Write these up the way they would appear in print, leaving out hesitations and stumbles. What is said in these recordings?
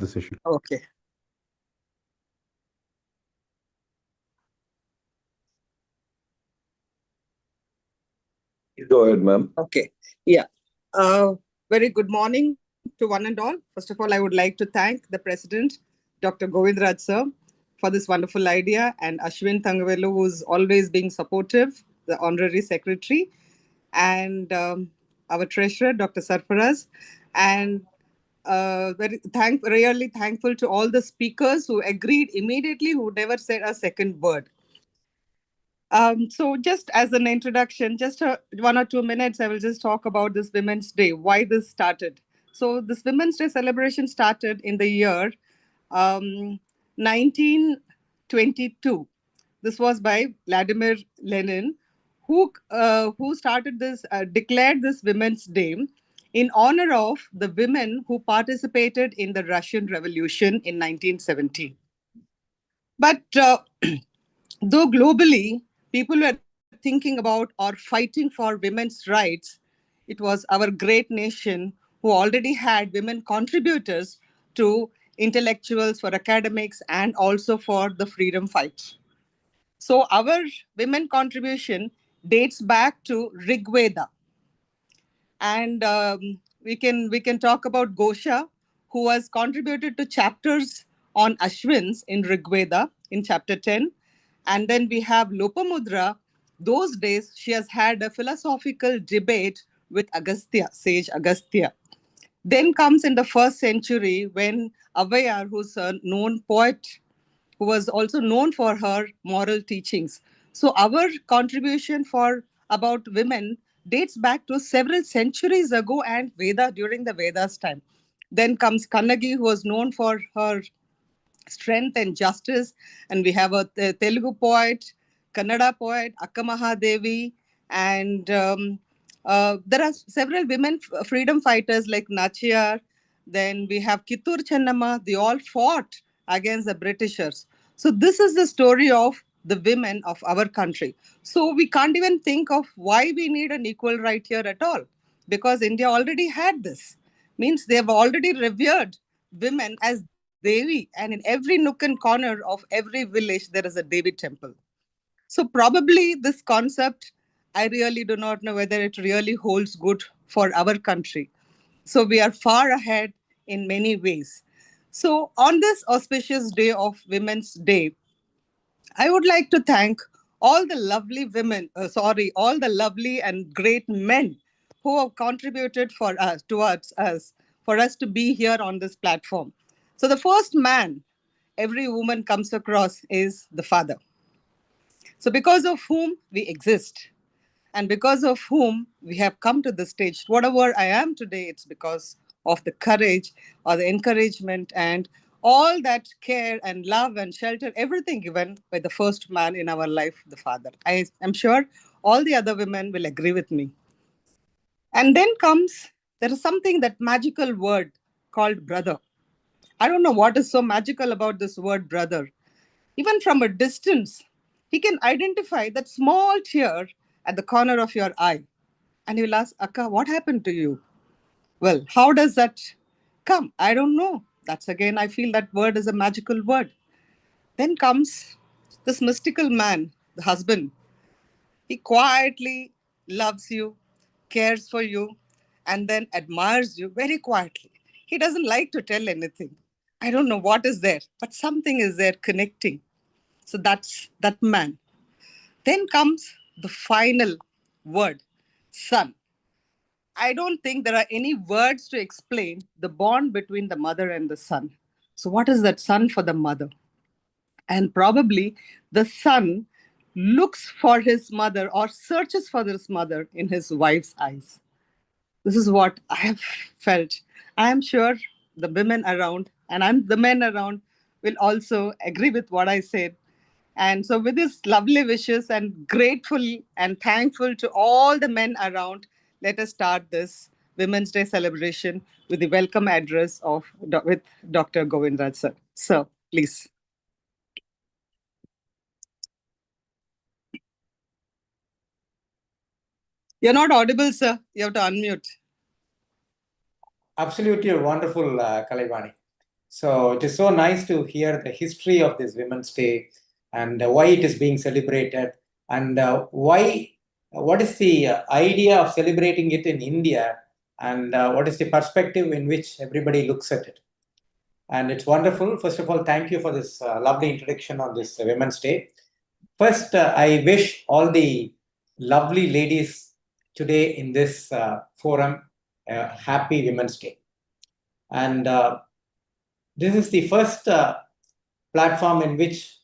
this issue. Okay. Go ahead, ma'am. Okay. Yeah. Uh, Very good morning to one and all. First of all, I would like to thank the President, Dr. Govindraj sir, for this wonderful idea, and Ashwin Thangavelu, who's always being supportive, the Honorary Secretary, and our Treasurer, Dr. Sarfaraz, and really thankful to all the speakers who agreed immediately, who never said a second word. So just as an introduction, just 1 or 2 minutes, I will just talk about this Women's Day, why this started. So this Women's Day celebration started in the year 1922. This was by Vladimir Lenin, who started this, declared this Women's Day in honor of the women who participated in the Russian Revolution in 1917. But though globally people were thinking about or fighting for women's rights, it was our great nation who already had women contributors to intellectuals, for academics, and also for the freedom fight. So our women contribution dates back to Rig Veda, and we can talk about Gosha, who has contributed to chapters on Ashwins in Rig Veda in chapter 10. And then we have Lopamudra. Those days, she has had a philosophical debate with Agastya, sage Agastya. Then comes in the first century when Avayar, who's a known poet, who was also known for her moral teachings. So our contribution for about women dates back to several centuries ago and Veda during the Vedas time. Then comes Kannagi, who was known for her strength and justice. And we have a Telugu poet, Kannada poet, Akka Mahadevi, and there are several women freedom fighters like Nachiyar. Then we have Kittur Chennamma. They all fought against the Britishers. So this is the story of the women of our country. So we can't even think of why we need an equal right here at all, because India already had this. Means they have already revered women as Devi, and in every nook and corner of every village there is a Devi temple. So probably this concept, I really do not know whether it really holds good for our country. So we are far ahead in many ways. So on this auspicious day of Women's Day, I would like to thank all the lovely women, all the lovely and great men who have contributed for us, towards us, for us to be here on this platform. So the first man every woman comes across is the father. So because of whom we exist, and because of whom we have come to this stage, whatever I am today, it's because of the courage or the encouragement and all that care and love and shelter, everything given by the first man in our life, the father. I am sure all the other women will agree with me. And then comes, there is something, that magical word called brother. I don't know what is so magical about this word brother. Even from a distance, he can identify that small tear at the corner of your eye. And he will ask, Akka, what happened to you? Well, how does that come? I don't know. That's again, I feel that word is a magical word. Then comes this mystical man, the husband. He quietly loves you, cares for you, and then admires you very quietly. He doesn't like to tell anything. I don't know what is there, but something is there connecting. So that's that man. Then comes the final word, son. I don't think there are any words to explain the bond between the mother and the son. So, what is that son for the mother? And probably the son looks for his mother or searches for his mother in his wife's eyes. This is what I have felt. I am sure the women around and the men around will also agree with what I said. And so, with these lovely wishes and grateful and thankful to all the men around, let us start this Women's Day celebration with the welcome address of with Dr. Govindraj sir. So, please. You're not audible, sir. You have to unmute. Absolutely wonderful, Kalaivani. So it is so nice to hear the history of this Women's Day and why it is being celebrated and what is the idea of celebrating it in India and what is the perspective in which everybody looks at it. And it's wonderful. First of all, thank you for this lovely introduction on this Women's Day. First, I wish all the lovely ladies today in this forum a happy Women's Day. And this is the first platform in which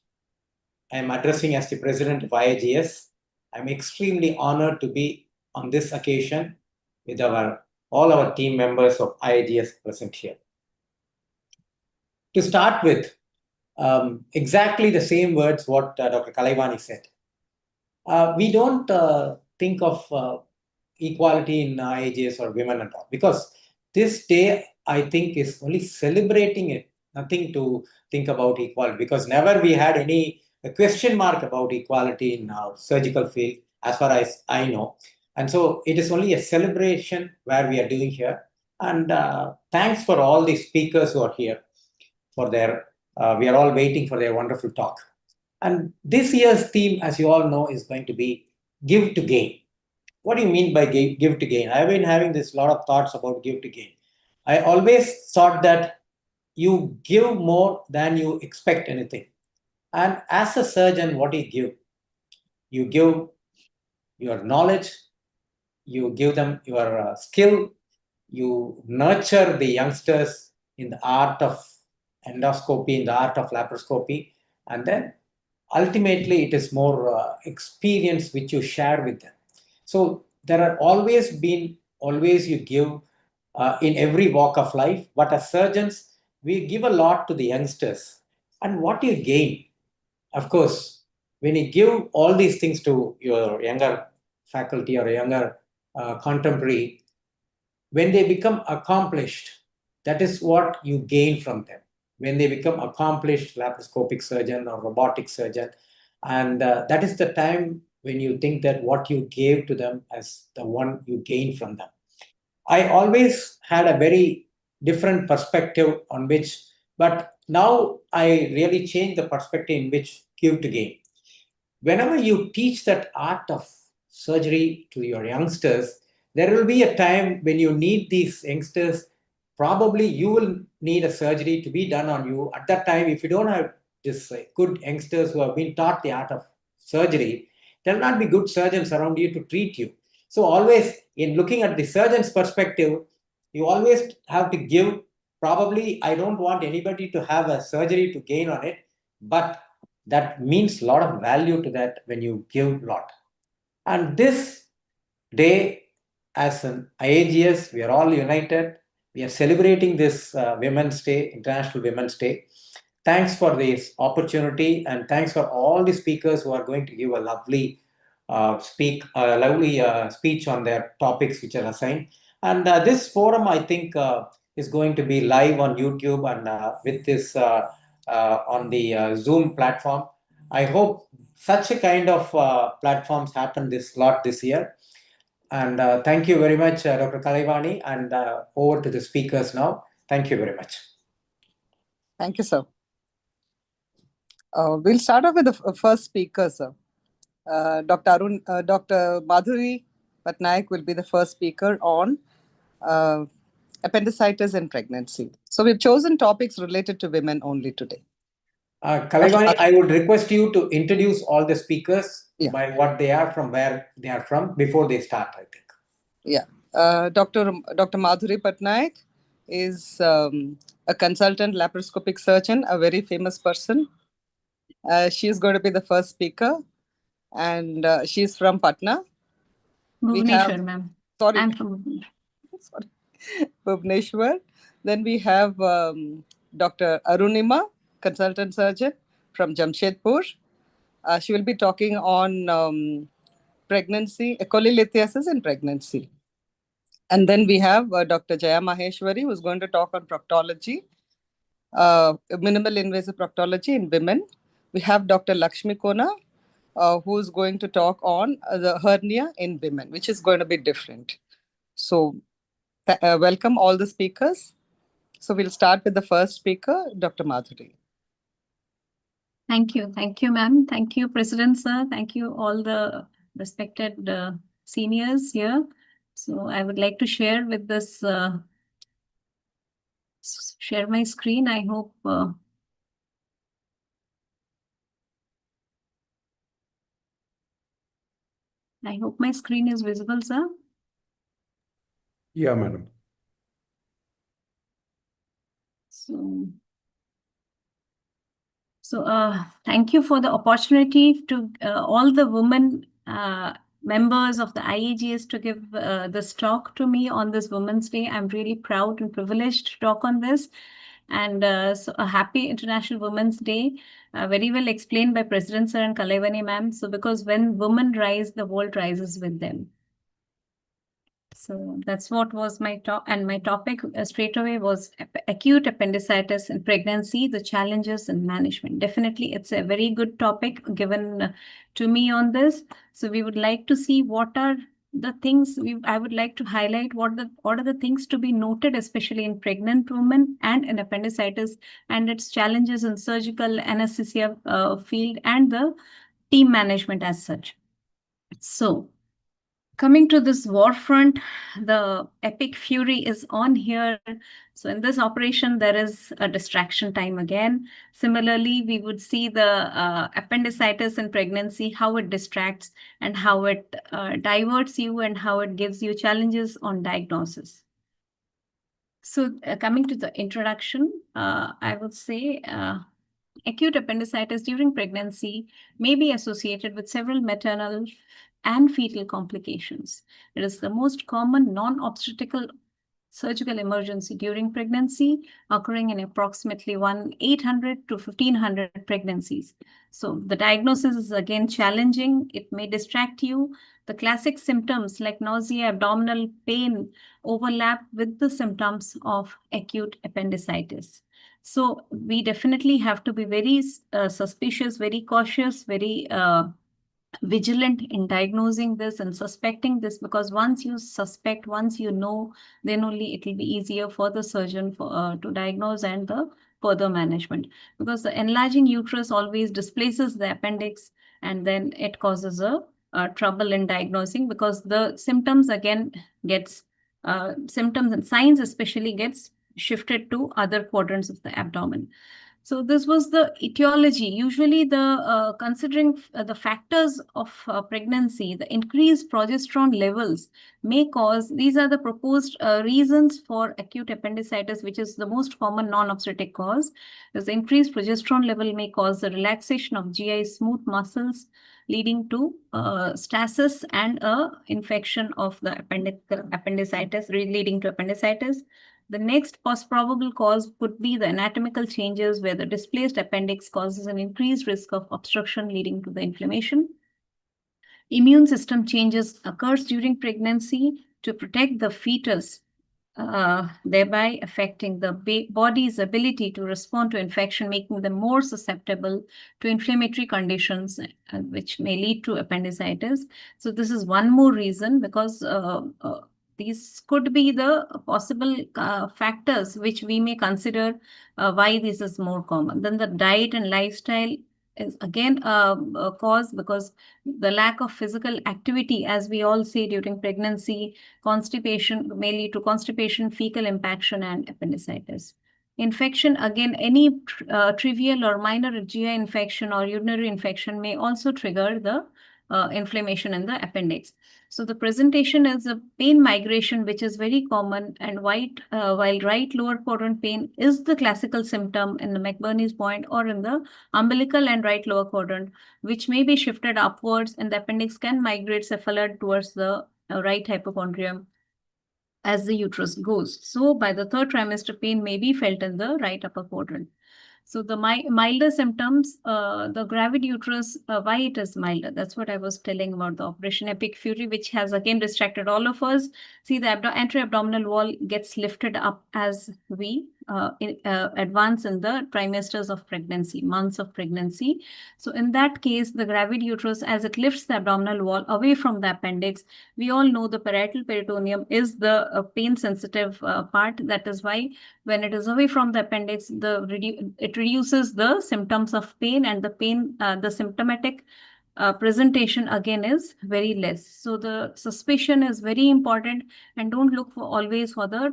I am addressing as the president of IAGES. I'm extremely honored to be on this occasion with all our team members of IAGES present here. To start with, exactly the same words what Dr. Kalaivani said. We don't think of equality in ages or women and all, because this day I think is only celebrating it, nothing to think about equality, because never we had any question mark about equality in our surgical field as far as I know. And so it is only a celebration where we are doing here. And thanks for all the speakers who are here for their, we are all waiting for their wonderful talk. And this year's theme, as you all know, is going to be give to gain. What do you mean by give to gain? I've been having this lot of thoughts about give to gain. I always thought that you give more than you expect anything. And as a surgeon, what do you give? You give your knowledge, you give them your skill, you nurture the youngsters in the art of endoscopy, in the art of laparoscopy, and then ultimately it is more experience which you share with them. So there are always you give in every walk of life, but as surgeons we give a lot to the youngsters. And what you gain, of course, when you give all these things to your younger faculty or younger contemporary, when they become accomplished, that is what you gain from them. When they become accomplished laparoscopic surgeon or robotic surgeon, and that is the time when you think that what you gave to them as the one you gain from them. I always had a very different perspective on which, but now I really changed the perspective in which give to gain. Whenever you teach that art of surgery to your youngsters, there will be a time when you need these youngsters. Probably you will need a surgery to be done on you. At that time, if you don't have this good youngsters who have been taught the art of surgery, there will not be good surgeons around you to treat you. So, always in looking at the surgeon's perspective, you always have to give. Probably, I don't want anybody to have a surgery to gain on it, but that means a lot of value to that when you give a lot. And this day, as an IAGS, we are all united. We are celebrating this Women's Day, International Women's Day. Thanks for this opportunity, and thanks for all the speakers who are going to give a lovely speech on their topics which are assigned. And this forum, I think, is going to be live on YouTube and with this on the Zoom platform. I hope such a kind of platforms happen this year. And thank you very much, Dr. Kalaivani, and over to the speakers now. Thank you very much. Thank you, sir. We'll start off with the first speaker, sir. Dr. Madhuri Patnaik will be the first speaker on appendicitis and pregnancy. So we've chosen topics related to women only today. Kalaivani, I would request you to introduce all the speakers by what they are, from where they are from, before they start, I think. Yeah. Dr. Madhuri Patnaik is a consultant laparoscopic surgeon, a very famous person. She's going to be the first speaker, and she's from Patna. Bhubaneswar, ma'am. Sorry. I'm from Sorry. Bhubaneswar. Then we have Dr. Arunima, consultant surgeon from Jamshedpur. She will be talking on pregnancy, cholelithiasis in pregnancy. And then we have Dr. Jaya Maheshwari, who's going to talk on proctology, minimal invasive proctology in women. We have Dr. Lakshmi Kona, who's going to talk on the hernia in women, which is going to be different. So welcome all the speakers. So we'll start with the first speaker, Dr. Madhuri. Thank you, ma'am. Thank you, President sir. Thank you, all the respected seniors here. So I would like to share with this, share my screen. I hope my screen is visible, sir. Yeah, madam. So, thank you for the opportunity to all the women members of the IAGES to give this talk to me on this Women's Day. I'm really proud and privileged to talk on this. And so a happy International Women's Day, very well explained by President Sir and Kalaivani ma'am. So because when women rise, the world rises with them. So that's what was my talk, and my topic straight away was acute appendicitis in pregnancy, the challenges and management. Definitely, it's a very good topic given to me on this. So we would like to see what are the things I would like to highlight. What are the things to be noted, especially in pregnant women and in appendicitis, and its challenges in surgical anesthesia field and the team management as such. So, coming to this war front, the epic fury is on here. So in this operation, there is a distraction time again. Similarly, we would see the appendicitis in pregnancy, how it distracts and how it diverts you and how it gives you challenges on diagnosis. So coming to the introduction, I would say acute appendicitis during pregnancy may be associated with several maternal and fetal complications. It is the most common non-obstetrical surgical emergency during pregnancy, occurring in approximately 800 to 1500 pregnancies. So the diagnosis is again challenging. It may distract you. The classic symptoms like nausea, abdominal pain overlap with the symptoms of acute appendicitis. So we definitely have to be very suspicious, very cautious, very vigilant in diagnosing this and suspecting this, because once you suspect, once you know, then only it will be easier for the surgeon to diagnose and the further management, because the enlarging uterus always displaces the appendix and then it causes a trouble in diagnosing, because the symptoms again gets symptoms and signs especially gets shifted to other quadrants of the abdomen. So this was the etiology. Usually the considering the factors of pregnancy, the increased progesterone levels may cause, these are the proposed reasons for acute appendicitis, which is the most common non-obstetric cause. The increased progesterone level may cause the relaxation of GI smooth muscles, leading to stasis and infection of the appendicitis, leading to appendicitis. The next probable cause could be the anatomical changes, where the displaced appendix causes an increased risk of obstruction, leading to the inflammation. Immune system changes occurs during pregnancy to protect the fetus, thereby affecting the body's ability to respond to infection, making them more susceptible to inflammatory conditions, which may lead to appendicitis. So this is one more reason, because these could be the possible factors which we may consider why this is more common. Then the diet and lifestyle is again a cause, because the lack of physical activity, as we all say during pregnancy, constipation may lead to constipation, fecal impaction, and appendicitis. Infection, again, any trivial or minor GI infection or urinary infection may also trigger the inflammation in the appendix. So the presentation is a pain migration, which is very common, and while right lower quadrant pain is the classical symptom in the McBurney's point or in the umbilical and right lower quadrant, which may be shifted upwards, and the appendix can migrate cephalad towards the right hypochondrium as the uterus goes. So by the third trimester, pain may be felt in the right upper quadrant. So the milder symptoms, the gravid uterus, why it is milder? That's what I was telling about the operation epic fury, which has again distracted all of us. See, the anterior abdominal wall gets lifted up as we advance in the trimesters of pregnancy, months of pregnancy. So in that case, the gravid uterus, as it lifts the abdominal wall away from the appendix, we all know the parietal peritoneum is the pain-sensitive part. That is why when it is away from the appendix, it reduces the symptoms of pain, and the symptomatic presentation again is very less. So the suspicion is very important, and don't look for always for the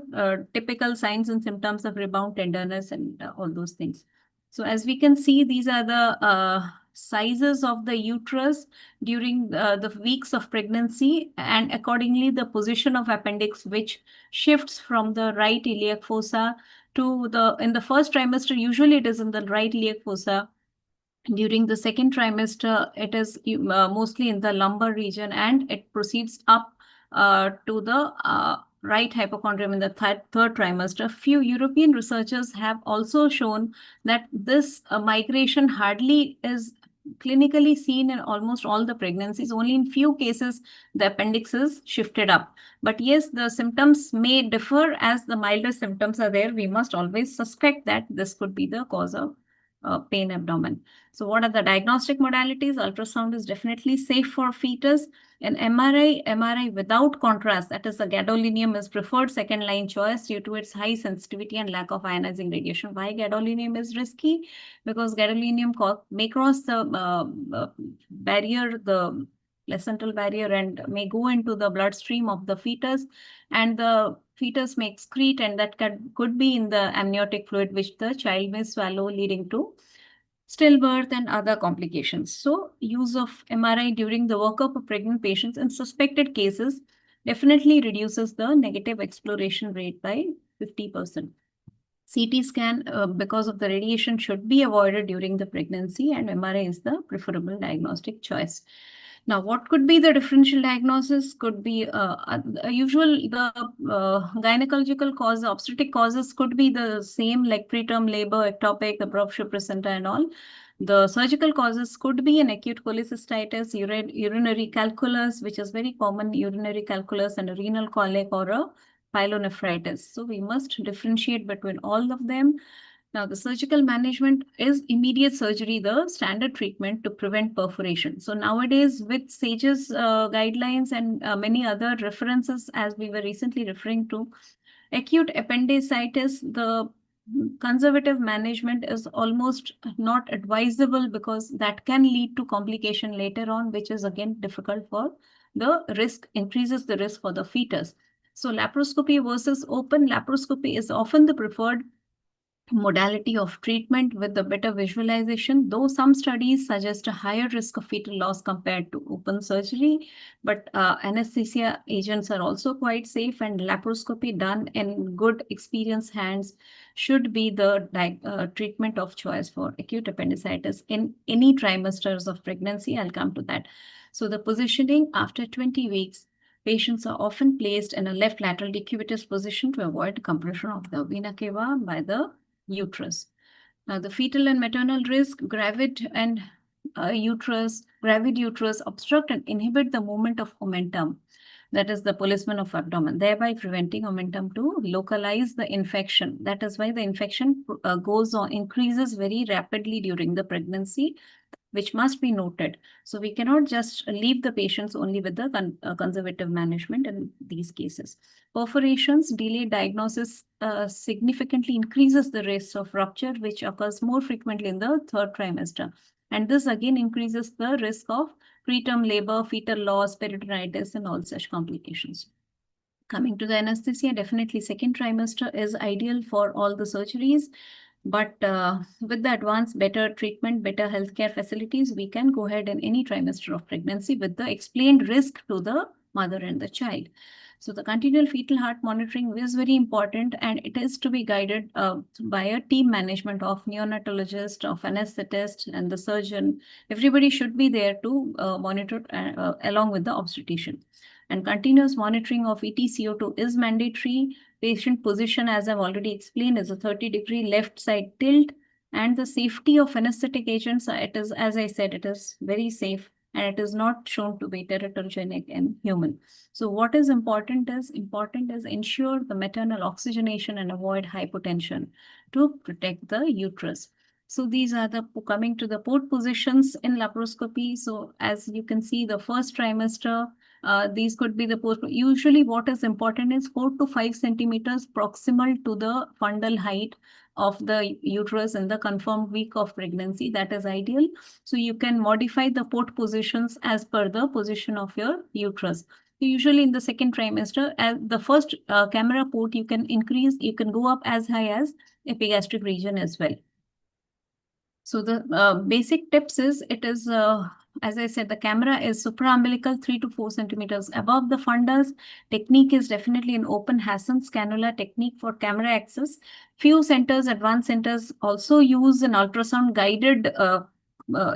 typical signs and symptoms of rebound tenderness and all those things. So as we can see, these are the sizes of the uterus during the weeks of pregnancy, and accordingly the position of appendix, which shifts from the right iliac fossa to in the first trimester, usually it is in the right iliac fossa. During the second trimester, it is mostly in the lumbar region, and it proceeds up to the right hypochondrium in the third trimester. Few European researchers have also shown that this migration hardly is clinically seen in almost all the pregnancies. Only in few cases the appendix is shifted up. But yes, the symptoms may differ. As the milder symptoms are there, we must always suspect that this could be the cause of pain abdomen. So what are the diagnostic modalities? Ultrasound is definitely safe for fetus. In MRI without contrast, that is the gadolinium, is preferred second line choice due to its high sensitivity and lack of ionizing radiation. Why gadolinium is risky? Because gadolinium may cross the barrier, the placental barrier, and may go into the bloodstream of the fetus, and the fetus may excrete, and that could be in the amniotic fluid, which the child may swallow, leading to stillbirth and other complications. So use of MRI during the workup of pregnant patients in suspected cases definitely reduces the negative exploration rate by 50%. CT scan, because of the radiation, should be avoided during the pregnancy, and MRI is the preferable diagnostic choice. Now, what could be the differential diagnosis? Could be gynecological cause, obstetric causes could be the same, like preterm labor, ectopic, abruptio placenta and all. The surgical causes could be an acute cholecystitis, urinary calculus, which is very common, urinary calculus, and a renal colic or a pyelonephritis. So we must differentiate between all of them. Now, the surgical management is immediate surgery, the standard treatment to prevent perforation. So nowadays, with SAGES guidelines and many other references, as we were recently referring to, acute appendicitis, the conservative management is almost not advisable, because that can lead to complication later on, which is again difficult for the risk, increases the risk for the fetus. So laparoscopy versus open laparoscopy is often the preferred modality of treatment with the better visualization, though some studies suggest a higher risk of fetal loss compared to open surgery. But anesthesia agents are also quite safe, and laparoscopy done in good experienced hands should be the treatment of choice for acute appendicitis in any trimesters of pregnancy. I'll come to that. So the positioning after 20 weeks, patients are often placed in a left lateral decubitus position to avoid compression of the vena cava by the uterus. Now, the fetal and maternal risk, gravid uterus obstruct and inhibit the movement of omentum. That is the policeman of abdomen, thereby preventing omentum to localize the infection. That is why the infection increases very rapidly during the pregnancy, which must be noted. So we cannot just leave the patients only with the conservative management in these cases. Perforations, delayed diagnosis significantly increases the risk of rupture, which occurs more frequently in the third trimester. And this again increases the risk of preterm labor, fetal loss, peritonitis, and all such complications. Coming to the anesthesia, definitely second trimester is ideal for all the surgeries. But with the advanced, better treatment, better healthcare facilities, we can go ahead in any trimester of pregnancy with the explained risk to the mother and the child. So the continual fetal heart monitoring is very important, and it is to be guided by a team management of neonatologist, of anesthetist, and the surgeon. Everybody should be there to monitor along with the obstetrician. And continuous monitoring of EtCO2 is mandatory. Patient position, as I've already explained, is a 30-degree left side tilt. And the safety of anesthetic agents, it is, as I said, it is very safe. and it is not shown to be teratogenic in human. So what is important is ensure the maternal oxygenation and avoid hypotension to protect the uterus. So these are the coming to the port positions in laparoscopy. So as you can see, the first trimester, these could be the post. Usually what is important is 4 to 5 centimeters proximal to the fundal height of the uterus in the confirmed week of pregnancy. That is ideal. So you can modify the port positions as per the position of your uterus. Usually in the second trimester, as the first camera port, you can go up as high as epigastric region as well. So the basic tips is, as I said, the camera is supraumbilical 3 to 4 centimeters above the fundus. Technique is definitely an open Hassan's cannula technique for camera access. Few centers, advanced centers, also use an ultrasound guided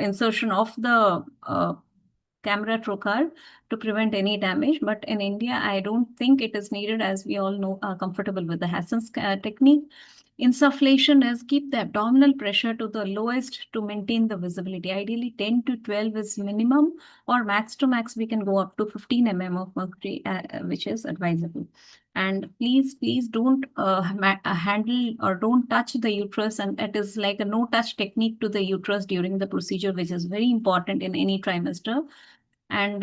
insertion of the camera trocar to prevent any damage. But in India, I don't think it is needed, as we all know, are comfortable with the Hassan's technique. Insufflation is keep the abdominal pressure to the lowest to maintain the visibility. Ideally 10 to 12 is minimum, or max to max we can go up to 15 mm of mercury, which is advisable. And please don't handle or don't touch the uterus, and it is like a no touch technique to the uterus during the procedure, which is very important in any trimester. And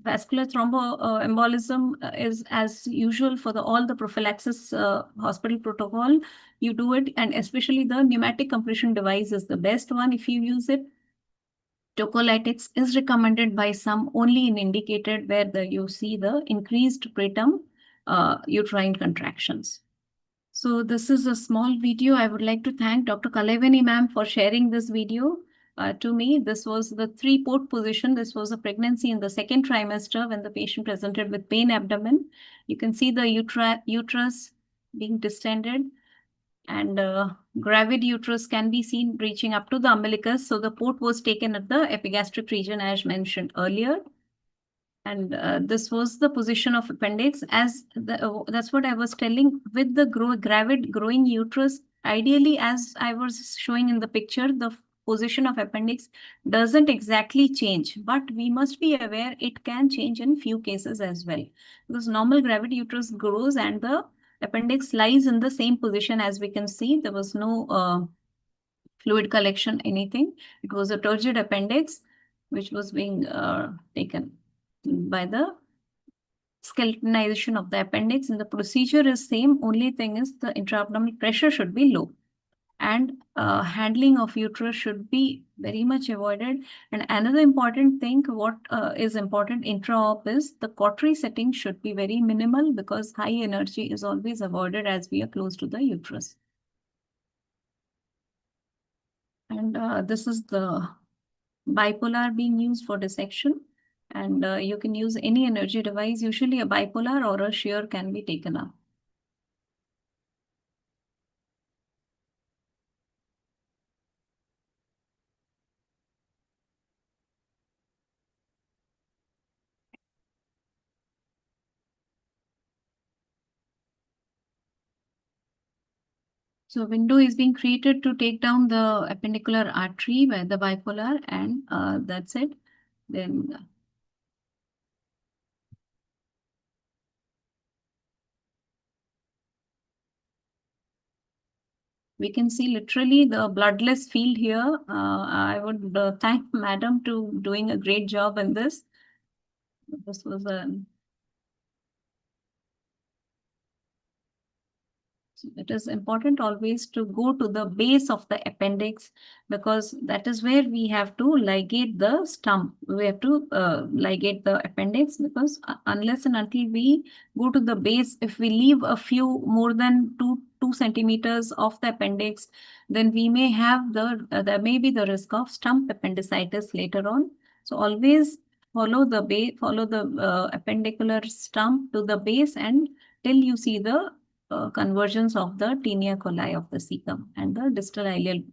vascular thromboembolism is as usual for all the prophylaxis hospital protocol. You do it, and especially the pneumatic compression device is the best one if you use it. Tocolytics is recommended by some only in indicated where you see the increased preterm uterine contractions. So this is a small video. I would like to thank Dr. Kalavani ma'am for sharing this video to me. This was the 3-port position. This was a pregnancy in the second trimester when the patient presented with pain abdomen. You can see the uterus being distended, and gravid uterus can be seen reaching up to the umbilicus. So the port was taken at the epigastric region as mentioned earlier. And this was the position of appendix, as that's what I was telling. With the gravid growing uterus, ideally, as I was showing in the picture, the position of appendix doesn't exactly change, but we must be aware it can change in few cases as well, because normal gravid uterus grows and the appendix lies in the same position. As we can see, there was no fluid collection, anything. It was a turgid appendix which was being taken by the skeletonization of the appendix. And the procedure is same. Only thing is the intra-abdominal pressure should be low, and handling of uterus should be very much avoided. And another important thing, what is important intra-op, is the cautery setting should be very minimal, because high energy is always avoided as we are close to the uterus. And this is the bipolar being used for dissection. And you can use any energy device. Usually a bipolar or a shear can be taken up. So window is being created to take down the appendicular artery by the bipolar, and that's it. Then we can see literally the bloodless field here. I would thank Madam to doing a great job in this. This was a it is important always to go to the base of the appendix, because that is where we have to ligate the stump. We have to ligate the appendix, because unless and until we go to the base, if we leave a few more than 2 centimeters of the appendix, then we may have there may be the risk of stump appendicitis later on. So always follow the appendicular stump to the base, and till you see the convergence of the tinea coli of the cecum and the distal ileal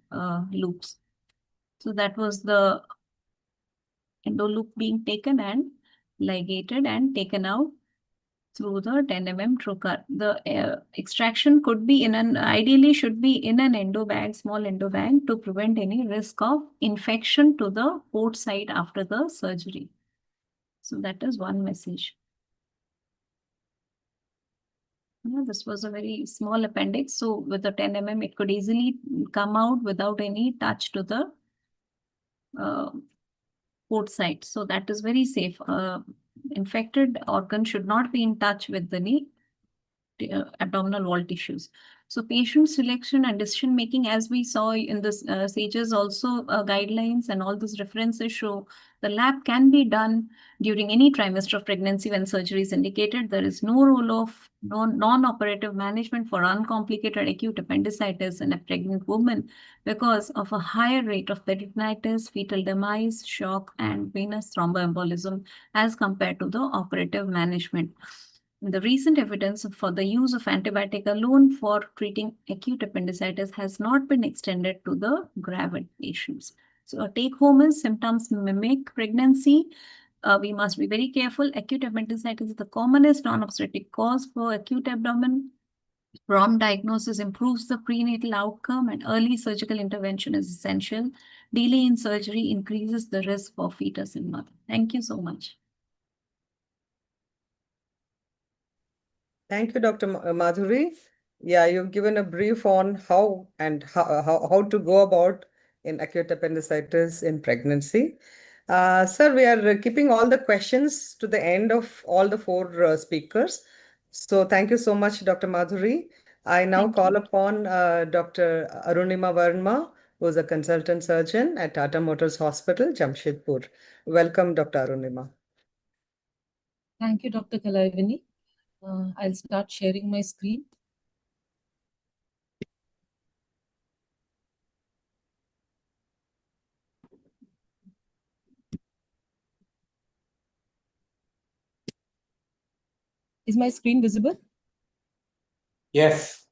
loops. So that was the endo loop being taken and ligated and taken out. through the 10 mm trocar. The extraction could be ideally should be in an endo bag, small endo bag, to prevent any risk of infection to the port site after the surgery. So that is one message. Yeah, this was a very small appendix. So with the 10 mm, it could easily come out without any touch to the port site. So that is very safe. Infected organ should not be in touch with the abdominal wall tissues. So patient selection and decision making, as we saw in this SAGES also guidelines, and all these references show the lab can be done during any trimester of pregnancy when surgery is indicated. There is no role of non-operative management for uncomplicated acute appendicitis in a pregnant woman because of a higher rate of peritonitis, fetal demise, shock, and venous thromboembolism as compared to the operative management. The recent evidence for the use of antibiotic alone for treating acute appendicitis has not been extended to the gravid patients. So a take home is symptoms mimic pregnancy. We must be very careful. Acute appendicitis is the commonest non-obstetric cause for acute abdomen. Prompt diagnosis improves the prenatal outcome, and early surgical intervention is essential. Delay in surgery increases the risk for fetus and mother. Thank you so much. Thank you, Dr. Madhuri. Yeah, you've given a brief on how to go about in acute appendicitis in pregnancy. Sir, we are keeping all the questions to the end of all the four speakers. So thank you so much, Dr. Madhuri. I now call upon Dr. Arunima Verma, who is a consultant surgeon at Tata Motors Hospital, Jamshedpur. Welcome, Dr. Arunima. Thank you, Dr. Kalaivani. I'll start sharing my screen. Is my screen visible? Yes.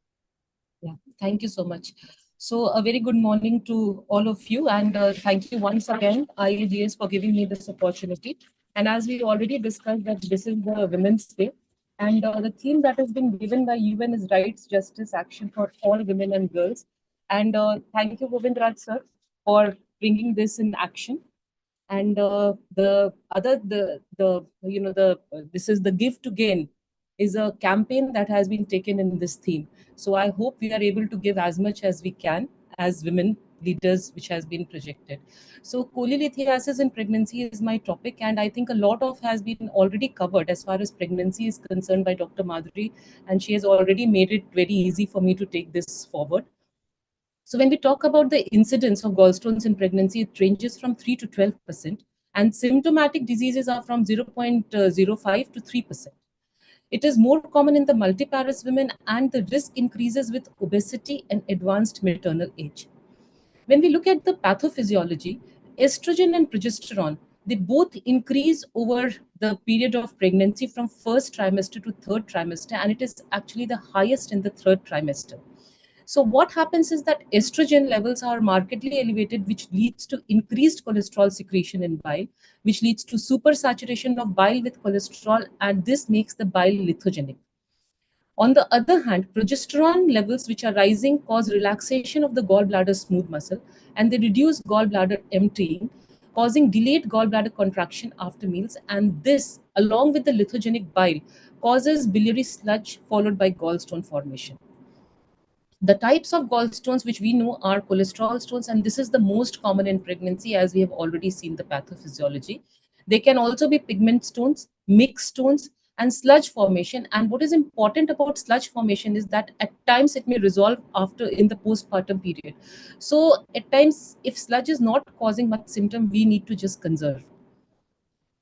Yeah, thank you so much. So a very good morning to all of you, and thank you once again, IAGES, for giving me this opportunity. And as we already discussed that this is the Women's Day, and the theme that has been given by UN is Rights, Justice, Action for all women and girls. And thank you, Govindraj sir, for bringing this in action. And this is the Give to Gain is a campaign that has been taken in this theme. So I hope we are able to give as much as we can as women leaders, which has been projected. So cholelithiasis in pregnancy is my topic, and I think a lot of has been already covered as far as pregnancy is concerned by Dr. Madhuri, and she has already made it very easy for me to take this forward. So when we talk about the incidence of gallstones in pregnancy, it ranges from 3 to 12%, and symptomatic diseases are from 0.05 to 3%. It is more common in the multiparous women, and the risk increases with obesity and advanced maternal age. When we look at the pathophysiology, estrogen and progesterone, they both increase over the period of pregnancy from first trimester to third trimester, and it is actually the highest in the third trimester. So what happens is that estrogen levels are markedly elevated, which leads to increased cholesterol secretion in bile, which leads to supersaturation of bile with cholesterol, and this makes the bile lithogenic. On the other hand, progesterone levels which are rising cause relaxation of the gallbladder smooth muscle, and they reduce gallbladder emptying, causing delayed gallbladder contraction after meals, and this, along with the lithogenic bile, causes biliary sludge followed by gallstone formation. The types of gallstones which we know are cholesterol stones, and this is the most common in pregnancy, as we have already seen the pathophysiology. They can also be pigment stones, mixed stones, and sludge formation. And what is important about sludge formation is that at times it may resolve after in the postpartum period. So at times, if sludge is not causing much symptom, we need to just conserve.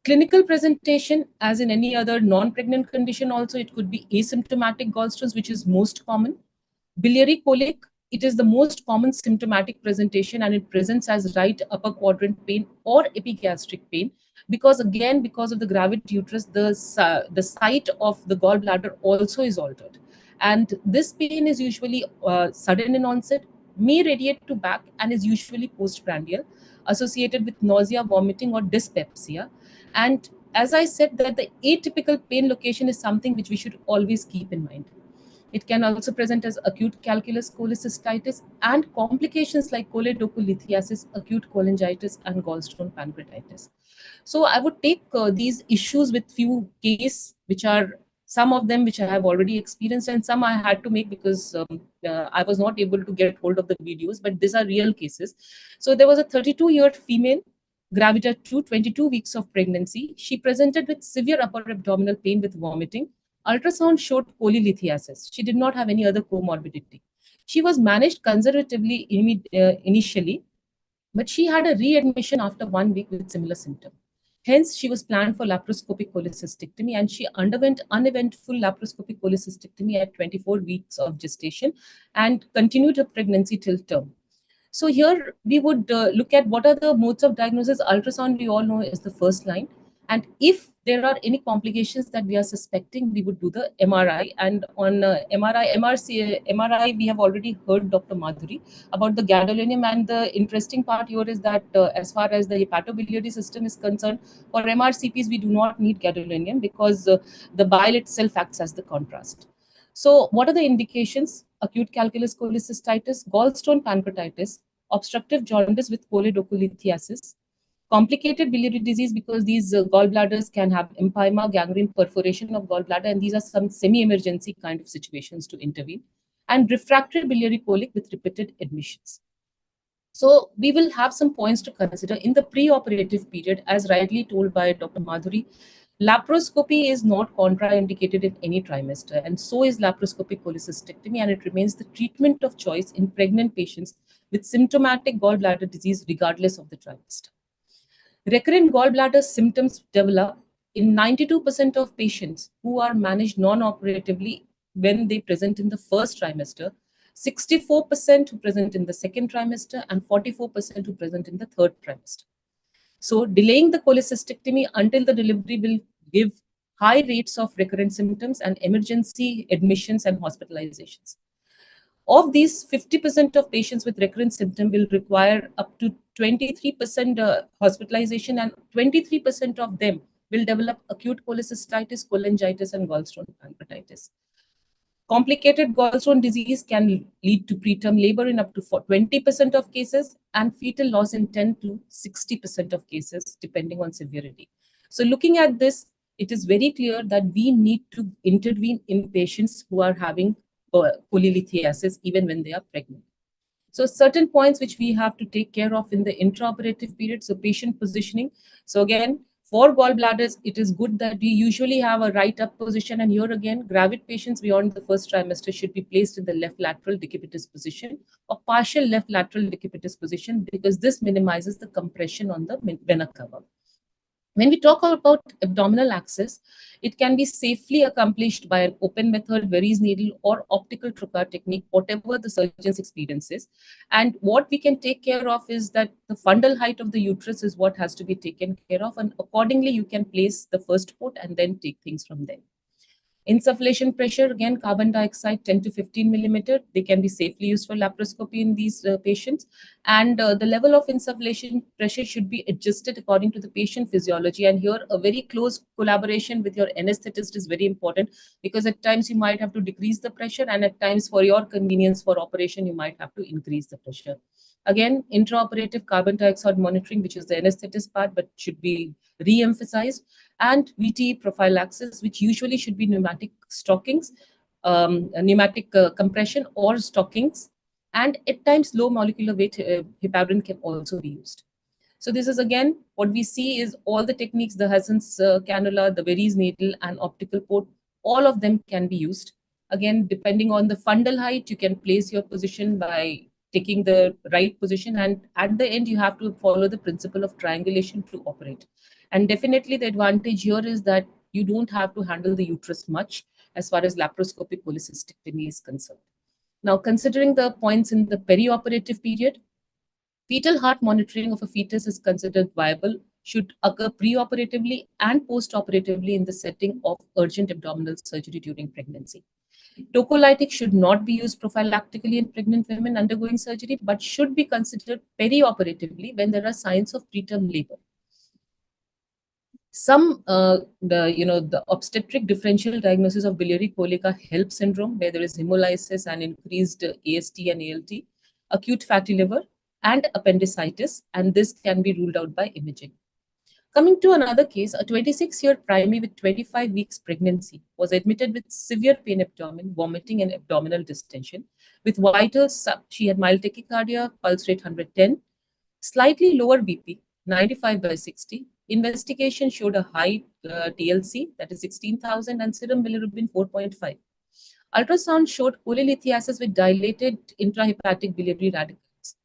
Clinical presentation, as in any other non-pregnant condition also, it could be asymptomatic gallstones, which is most common. Biliary colic, it is the most common symptomatic presentation, and it presents as right upper quadrant pain or epigastric pain, because again, because of the gravid uterus, the site of the gallbladder also is altered. And this pain is usually sudden in onset, may radiate to back, and is usually postprandial, associated with nausea, vomiting, or dyspepsia. And as I said, that the atypical pain location is something which we should always keep in mind. It can also present as acute calculus cholecystitis and complications like choledocholithiasis, acute cholangitis, and gallstone pancreatitis. So I would take these issues with few cases, which are some of them which I have already experienced, and some I had to make because I was not able to get hold of the videos, but these are real cases. So there was a 32-year female, gravida 2, 22 weeks of pregnancy. She presented with severe upper abdominal pain with vomiting. Ultrasound showed polylithiasis. She did not have any other comorbidity. She was managed conservatively initially, but she had a readmission after 1 week with similar symptom. Hence, she was planned for laparoscopic cholecystectomy, and she underwent uneventful laparoscopic cholecystectomy at 24 weeks of gestation and continued her pregnancy till term. So here we would look at what are the modes of diagnosis. Ultrasound, we all know, is the first line. And if there are any complications that we are suspecting, we would do the MRI. And on MRI, we have already heard Dr. Madhuri about the gadolinium. And the interesting part here is that as far as the hepatobiliary system is concerned, for MRCPs, we do not need gadolinium because the bile itself acts as the contrast. So what are the indications? Acute calculus cholecystitis, gallstone pancreatitis, obstructive jaundice with choledocholithiasis, complicated biliary disease because these gallbladders can have empyema, gangrene, perforation of gallbladder, and these are some semi-emergency kind of situations to intervene, and refractory biliary colic with repeated admissions. So we will have some points to consider in the pre-operative period, as rightly told by Dr. Madhuri. Laparoscopy is not contraindicated in any trimester, and so is laparoscopic cholecystectomy, and it remains the treatment of choice in pregnant patients with symptomatic gallbladder disease regardless of the trimester. Recurrent gallbladder symptoms develop in 92% of patients who are managed non-operatively when they present in the first trimester, 64% who present in the second trimester, and 44% who present in the third trimester. So delaying the cholecystectomy until the delivery will give high rates of recurrent symptoms and emergency admissions and hospitalizations. Of these, 50% of patients with recurrent symptom will require up to 23% hospitalization, and 23% of them will develop acute cholecystitis, cholangitis, and gallstone pancreatitis. Complicated gallstone disease can lead to preterm labor in up to 20% of cases, and fetal loss in 10 to 60% of cases, depending on severity. So looking at this, it is very clear that we need to intervene in patients who are having polylithiasis even when they are pregnant. So certain points which we have to take care of in the intraoperative period. So patient positioning. So again, for gallbladders, it is good that we usually have a right up position. And here again, gravid patients beyond the first trimester should be placed in the left lateral decubitus position or partial left lateral decubitus position, because this minimizes the compression on the vena cava. When we talk about abdominal access, it can be safely accomplished by an open method, Verey's needle, or optical trocar technique, whatever the surgeon's experience is. And what we can take care of is that the fundal height of the uterus is what has to be taken care of. And accordingly, you can place the first port and then take things from there. Insufflation pressure, again, carbon dioxide 10 to 15 millimeter. They can be safely used for laparoscopy in these patients. And the level of insufflation pressure should be adjusted according to the patient physiology. And here, a very close collaboration with your anesthetist is very important, because at times you might have to decrease the pressure, and at times for your convenience for operation, you might have to increase the pressure. Again, intraoperative carbon dioxide monitoring, which is the anesthetist part, but should be re-emphasized, and VTE prophylaxis, which usually should be pneumatic stockings, pneumatic compression or stockings, and at times low molecular weight heparin can also be used. So this is again what we see is all the techniques, the Hassan's cannula, the Verey's needle, and optical port, all of them can be used. Again, depending on the fundal height, you can place your position by taking the right position, and at the end you have to follow the principle of triangulation to operate. And definitely the advantage here is that you don't have to handle the uterus much as far as laparoscopic cholecystectomy is concerned. Now, considering the points in the perioperative period, fetal heart monitoring of a fetus is considered viable, should occur preoperatively and postoperatively in the setting of urgent abdominal surgery during pregnancy. Tocolytic should not be used prophylactically in pregnant women undergoing surgery, but should be considered perioperatively when there are signs of preterm labor. Some, the obstetric differential diagnosis of biliary colica HELP syndrome, where there is hemolysis and increased AST and ALT, acute fatty liver, and appendicitis, and this can be ruled out by imaging. Coming to another case, a 26-year primary with 25 weeks pregnancy was admitted with severe pain abdomen, vomiting, and abdominal distension. With vitals, she had mild tachycardia, pulse rate 110, slightly lower BP, 95/60. Investigation showed a high TLC, that is 16,000, and serum bilirubin 4.5. Ultrasound showed cholelithiasis with dilated intrahepatic biliary radicals.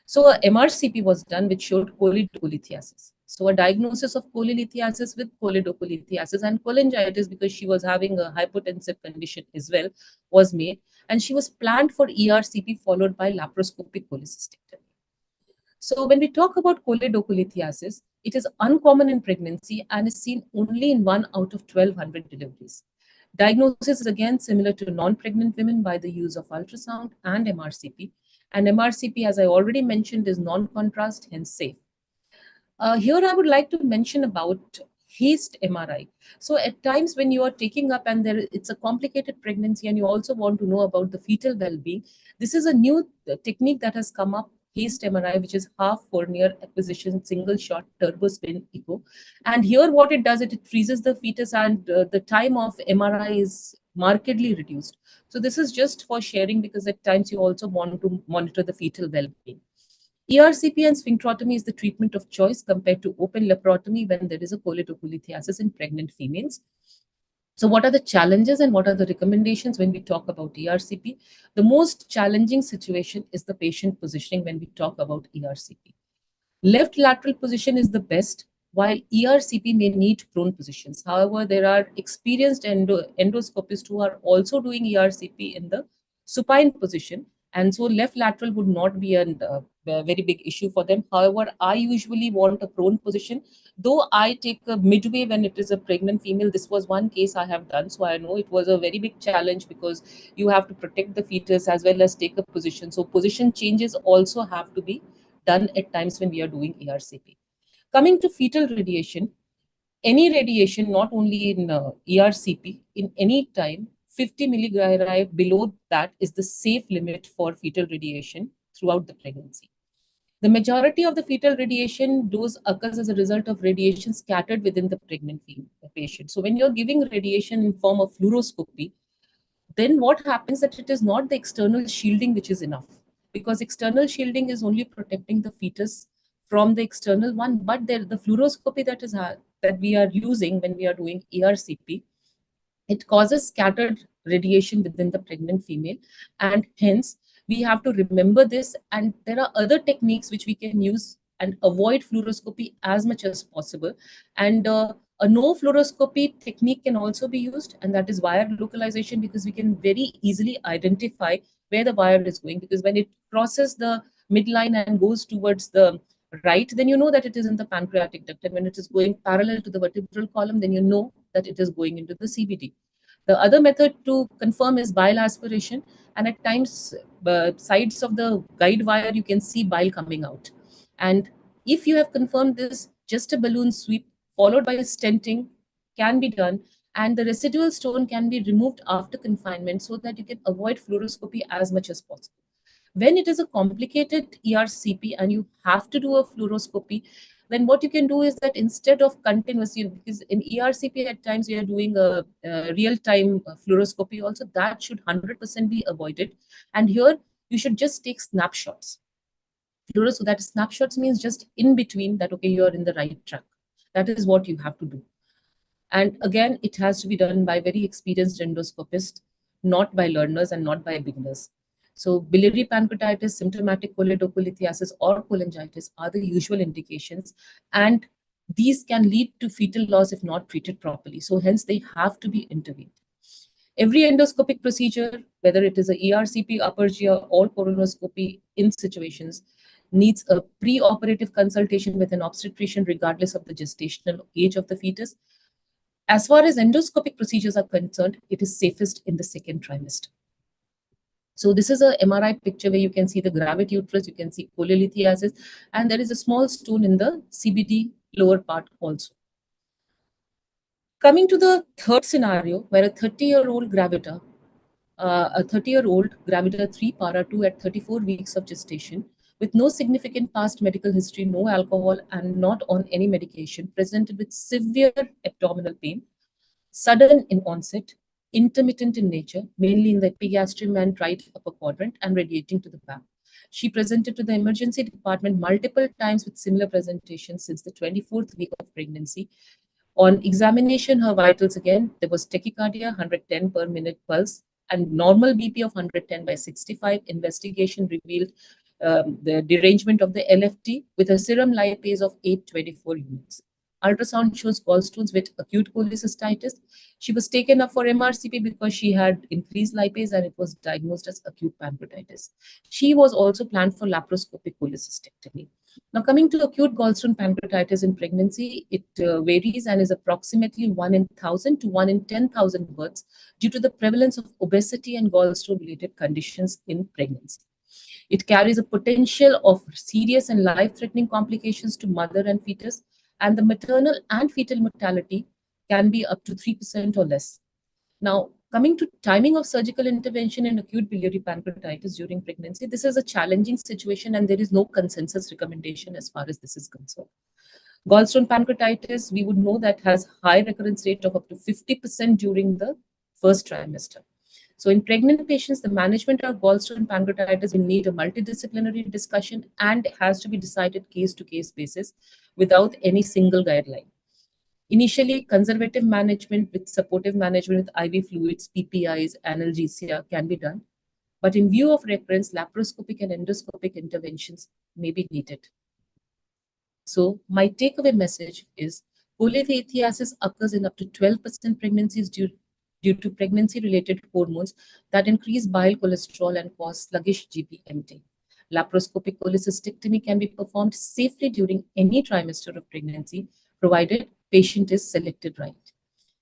So a MRCP was done which showed cholelithiasis. So a diagnosis of cholelithiasis with cholelithiasis and cholangitis, because she was having a hypotensive condition as well, was made, and she was planned for ERCP followed by laparoscopic cholecystectomy. So when we talk about choledocholithiasis, it is uncommon in pregnancy and is seen only in 1 out of 1,200 deliveries. Diagnosis is again similar to non-pregnant women by the use of ultrasound and MRCP. And MRCP, as I already mentioned, is non-contrast, hence safe. Here I would like to mention about haste MRI. So at times when you are taking up and it's a complicated pregnancy and you also want to know about the fetal well-being, this is a new technique that has come up, haste MRI, which is half Fournier acquisition single shot turbo spin echo. And here what it does, it freezes the fetus, and the time of MRI is markedly reduced. So this is just for sharing, because at times you also want to monitor the fetal well-being. ERCP and sphincterotomy is the treatment of choice compared to open laparotomy when there is a choledocholithiasis in pregnant females. So what are the challenges and what are the recommendations when we talk about ERCP? The most challenging situation is the patient positioning when we talk about ERCP. Left lateral position is the best, while ERCP may need prone positions. However, there are experienced endoscopists who are also doing ERCP in the supine position, and so left lateral would not be a very big issue for them. However, I usually want a prone position, though I take a midway when it is a pregnant female. This was one case I have done, so I know it was a very big challenge because you have to protect the fetus as well as take a position. So position changes also have to be done at times when we are doing ERCP. Coming to fetal radiation, any radiation, not only in ERCP, in any time, 50 milligauss below that is the safe limit for fetal radiation throughout the pregnancy. The majority of the fetal radiation dose occurs as a result of radiation scattered within the pregnant patient. So when you're giving radiation in form of fluoroscopy, then what happens that it is not the external shielding which is enough, because external shielding is only protecting the fetus from the external one, but the fluoroscopy that we are using when we are doing ERCP, it causes scattered radiation within the pregnant female, and hence we have to remember this. And there are other techniques which we can use and avoid fluoroscopy as much as possible. And a no fluoroscopy technique can also be used, and that is wire localization, because we can very easily identify where the wire is going, because when it crosses the midline and goes towards the right, then you know that it is in the pancreatic duct, and when it is going parallel to the vertebral column, then you know that it is going into the CBD. The other method to confirm is bile aspiration, and at times sides of the guide wire you can see bile coming out. And if you have confirmed this, just a balloon sweep followed by a stenting can be done, and the residual stone can be removed after confinement so that you can avoid fluoroscopy as much as possible. When it is a complicated ERCP and you have to do a fluoroscopy, then what you can do is that instead of continuously, because in ERCP at times we are doing a real-time fluoroscopy also, that should 100% be avoided. And here you should just take snapshots. So that snapshots means just in between that, okay, you're in the right track. That is what you have to do. And again, it has to be done by very experienced endoscopists, not by learners and not by beginners. So biliary pancreatitis, symptomatic choledocholithiasis, or cholangitis are the usual indications, and these can lead to fetal loss if not treated properly. So hence they have to be intervened. Every endoscopic procedure, whether it is a ERCP, upper GI, or colonoscopy in situations, needs a pre-operative consultation with an obstetrician regardless of the gestational age of the fetus. As far as endoscopic procedures are concerned, it is safest in the second trimester. So this is a MRI picture where you can see the gravid uterus, you can see cholelithiasis, and there is a small stone in the CBD lower part also. Coming to the third scenario, where a 30-year-old gravida, a 30-year-old gravida 3 para 2 at 34 weeks of gestation, with no significant past medical history, no alcohol, and not on any medication, presented with severe abdominal pain, sudden in onset, intermittent in nature, mainly in the epigastrium and right upper quadrant, and radiating to the back. She presented to the emergency department multiple times with similar presentations since the 24th week of pregnancy. On examination, her vitals again, there was tachycardia, 110 per minute pulse, and normal BP of 110 by 65. Investigation revealed the derangement of the LFT with a serum lipase of 824 units. Ultrasound shows gallstones with acute cholecystitis. She was taken up for MRCP because she had increased lipase and it was diagnosed as acute pancreatitis. She was also planned for laparoscopic cholecystectomy. Now, coming to acute gallstone pancreatitis in pregnancy, it varies and is approximately 1 in 1,000 to 1 in 10,000 births due to the prevalence of obesity and gallstone-related conditions in pregnancy. It carries a potential of serious and life-threatening complications to mother and fetus, and the maternal and fetal mortality can be up to 3% or less. Now, coming to timing of surgical intervention in acute biliary pancreatitis during pregnancy, this is a challenging situation and there is no consensus recommendation as far as this is concerned. Gallstone pancreatitis, we would know that has high recurrence rate of up to 50% during the first trimester. So in pregnant patients, the management of gallstone pancreatitis will need a multidisciplinary discussion and has to be decided case-to-case basis without any single guideline. Initially, conservative management with supportive management with IV fluids, PPIs, analgesia can be done. But in view of recurrence, laparoscopic and endoscopic interventions may be needed. So my takeaway message is cholelithiasis occurs in up to 12% pregnancies due to pregnancy-related hormones that increase bile cholesterol and cause sluggish GP-emptying. Laparoscopic cholecystectomy can be performed safely during any trimester of pregnancy, provided patient is selected right.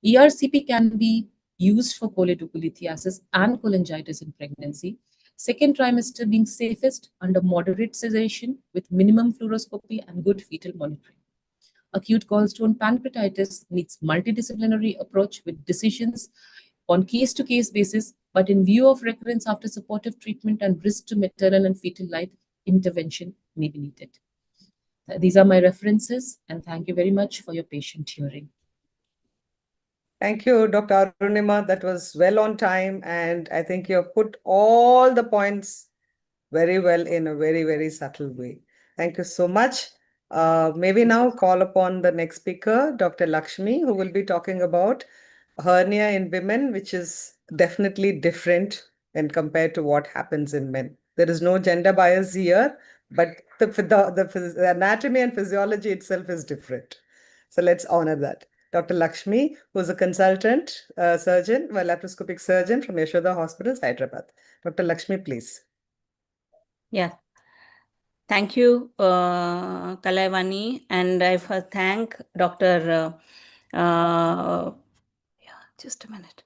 ERCP can be used for cholelithiasis and cholangitis in pregnancy. Second trimester being safest under moderate sedation with minimum fluoroscopy and good fetal monitoring. Acute gallstone pancreatitis needs multidisciplinary approach with decisions on case-to-case basis, but in view of recurrence after supportive treatment and risk to maternal and fetal life, intervention may be needed. These are my references, and thank you very much for your patient hearing. Thank you, Dr. Arunima. That was well on time, and I think you have put all the points very well in a very, very subtle way. Thank you so much. Maybe now call upon the next speaker, Dr. Lakshmi, who will be talking about hernia in women, which is definitely different when compared to what happens in men. There is no gender bias here, but the anatomy and physiology itself is different. So let's honor that. Dr. Lakshmi, who is a consultant surgeon, laparoscopic surgeon from Yashoda Hospitals, Hyderabad. Dr. Lakshmi, please. Yeah. Thank you, Kalaivani, and I thank Dr. Just a minute.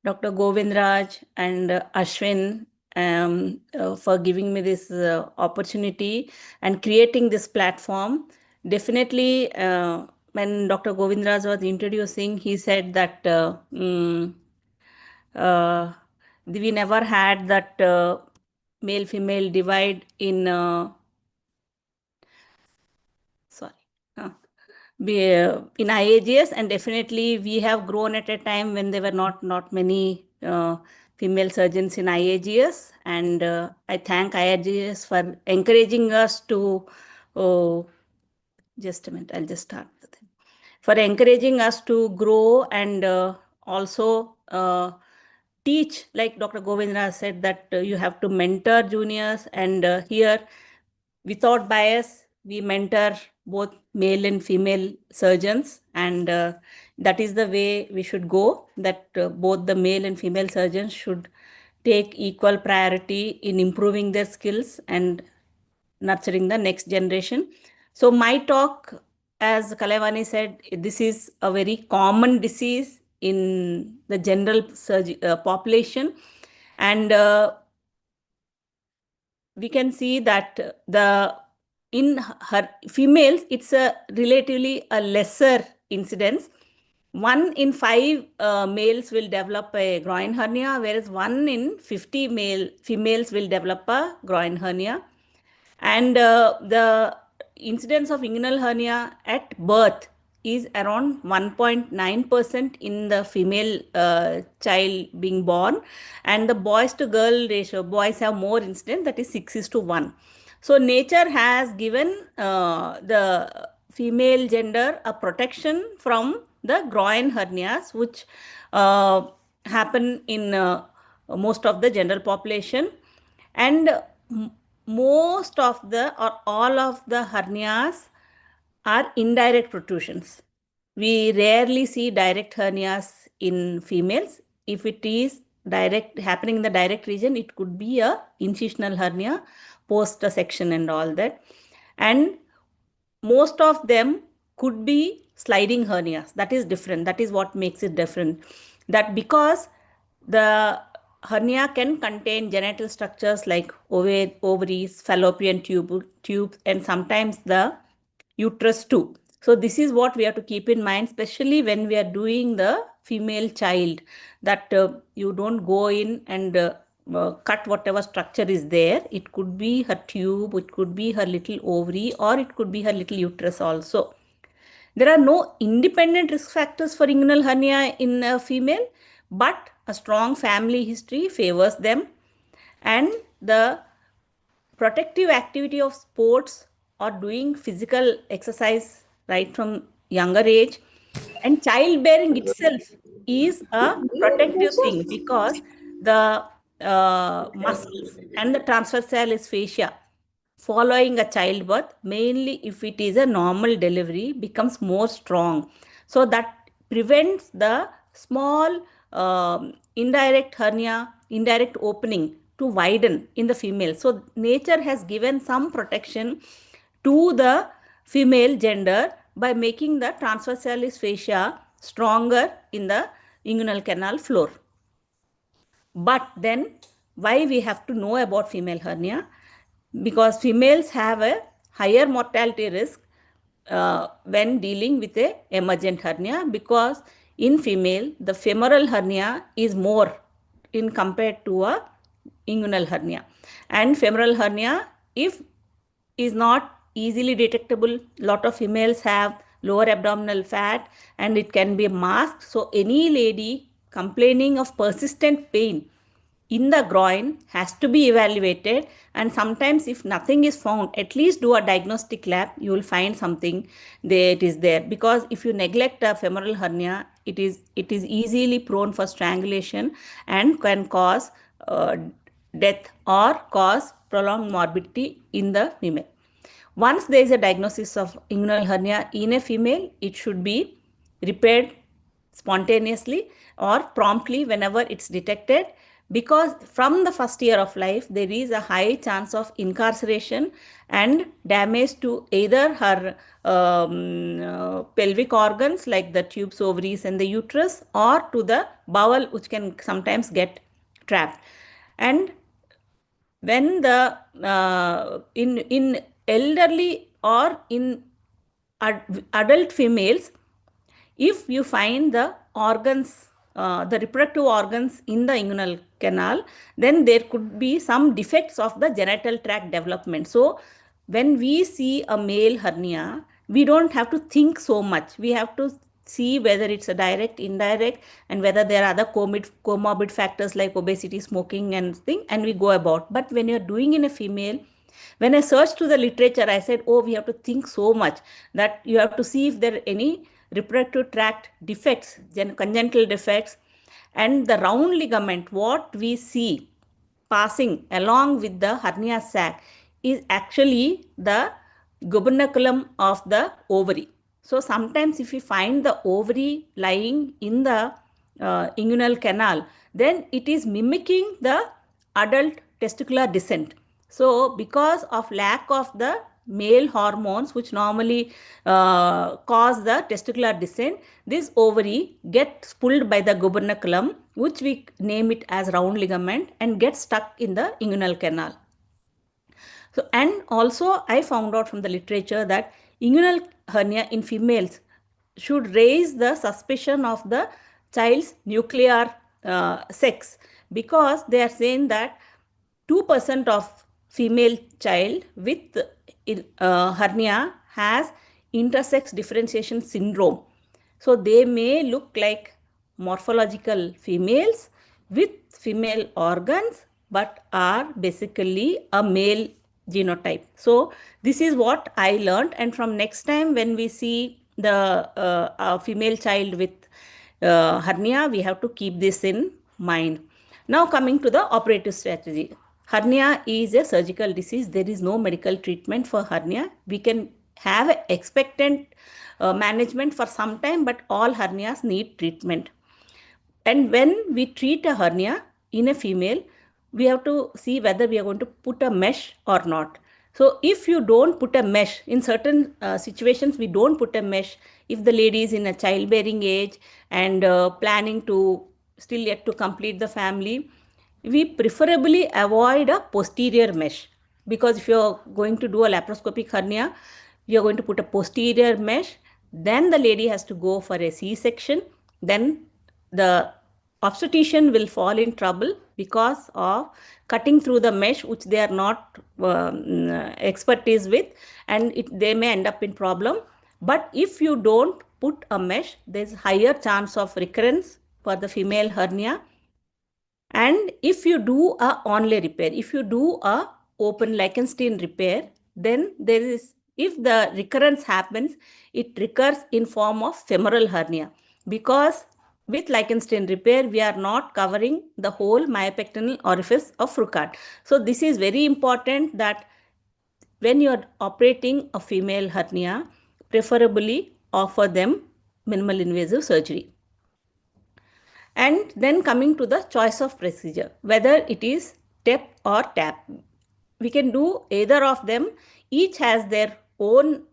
Dr. Govindraj and Ashwin for giving me this opportunity and creating this platform. Definitely, when Dr. Govindraj was introducing, he said that we never had that male-female divide in in IAGES, and definitely we have grown at a time when there were not many female surgeons in IAGES, and I thank IAGES for encouraging us to just a minute, I'll just start the thing. For encouraging us to grow and also teach, like Dr. Govindra said, that you have to mentor juniors, and here without bias we mentor both male and female surgeons, and that is the way we should go, that both the male and female surgeons should take equal priority in improving their skills and nurturing the next generation. So my talk, as Kalaivani said, this is a very common disease in the general population, and we can see that in her females it's a relatively a lesser incidence, 1 in 5 males will develop a groin hernia, whereas 1 in 50 females will develop a groin hernia. And the incidence of inguinal hernia at birth is around 1.9% in the female child being born, and the boys to girl ratio, boys have more incidence, that is 6:1. So nature has given the female gender a protection from the groin hernias, which happen in most of the general population. And most of the or all of the hernias are indirect protrusions. We rarely see direct hernias in females. If it is direct happening in the direct region, it could be a incisional hernia post a section and all that. And most of them could be sliding hernias. That is different. That is what makes it different. That because the hernia can contain genital structures like ovaries, fallopian tubes, and sometimes the uterus too. So this is what we have to keep in mind, especially when we are doing the female child, that you don't go in and cut whatever structure is there. It could be her tube, it could be her little ovary, or it could be her little uterus also. There are no independent risk factors for inguinal hernia in a female, but a strong family history favors them, and the protective activity of sports or doing physical exercise right from younger age, and childbearing itself is a protective thing, because the muscles and the transversalis fascia following a childbirth, mainly if it is a normal delivery, becomes more strong. So that prevents the small indirect hernia, indirect opening to widen in the female. So nature has given some protection to the female gender by making the transversalis fascia stronger in the inguinal canal floor. But then why we have to know about female hernia? Because females have a higher mortality risk when dealing with a emergent hernia, because in female the femoral hernia is more in compared to a inguinal hernia. And femoral hernia, if is not easily detectable, lot of females have lower abdominal fat and it can be masked. So any lady complaining of persistent pain in the groin has to be evaluated, and sometimes if nothing is found, at least do a diagnostic lab, you will find something that is there. Because if you neglect a femoral hernia, it is easily prone for strangulation and can cause death or cause prolonged morbidity in the female. Once there is a diagnosis of inguinal hernia in a female, it should be repaired spontaneously or promptly whenever it's detected, because from the first year of life there is a high chance of incarceration and damage to either her pelvic organs like the tubes, ovaries and the uterus, or to the bowel, which can sometimes get trapped. And when the in elderly or in adult females, if you find the organs, the reproductive organs in the inguinal canal, then there could be some defects of the genital tract development. So when we see a male hernia, we don't have to think so much. We have to see whether it's a direct, indirect, and whether there are other comorbid factors like obesity, smoking and thing, and we go about. But when you're doing in a female, when I searched through the literature, I said, oh, we have to think so much that you have to see if there are any reproductive tract defects, congenital defects, and the round ligament, what we see passing along with the hernia sac is actually the gubernaculum of the ovary. So sometimes if we find the ovary lying in the inguinal canal, then it is mimicking the adult testicular descent. So because of lack of the male hormones which normally cause the testicular descent, this ovary gets pulled by the gubernaculum, which we name it as round ligament, and gets stuck in the inguinal canal. So, and also I found out from the literature that inguinal hernia in females should raise the suspicion of the child's nuclear sex, because they are saying that 2% of female child with hernia has intersex differentiation syndrome. So they may look like morphological females with female organs, but are basically a male genotype. So this is what I learned, and from next time when we see the female child with hernia, we have to keep this in mind. Now coming to the operative strategy. Hernia is a surgical disease. There is no medical treatment for hernia. We can have expectant management for some time, but all hernias need treatment. And when we treat a hernia in a female, we have to see whether we are going to put a mesh or not. So if you don't put a mesh, in certain situations we don't put a mesh, if the lady is in a childbearing age and planning to still yet to complete the family, we preferably avoid a posterior mesh, because if you're going to do a laparoscopic hernia, you're going to put a posterior mesh, then the lady has to go for a C-section, then the obstetrician will fall in trouble because of cutting through the mesh, which they are not expertise with, and they may end up in problem. But if you don't put a mesh, there's higher chance of recurrence for the female hernia. And if you do a onlay repair, if you do a open Lichtenstein repair, then there is, if the recurrence happens, it recurs in form of femoral hernia, because with Lichtenstein repair, we are not covering the whole myopectoral orifice of Foucault. So this is very important, that when you are operating a female hernia, preferably offer them minimal invasive surgery. And then coming to the choice of procedure, whether it is TEP or TAP. We can do either of them. Each has their own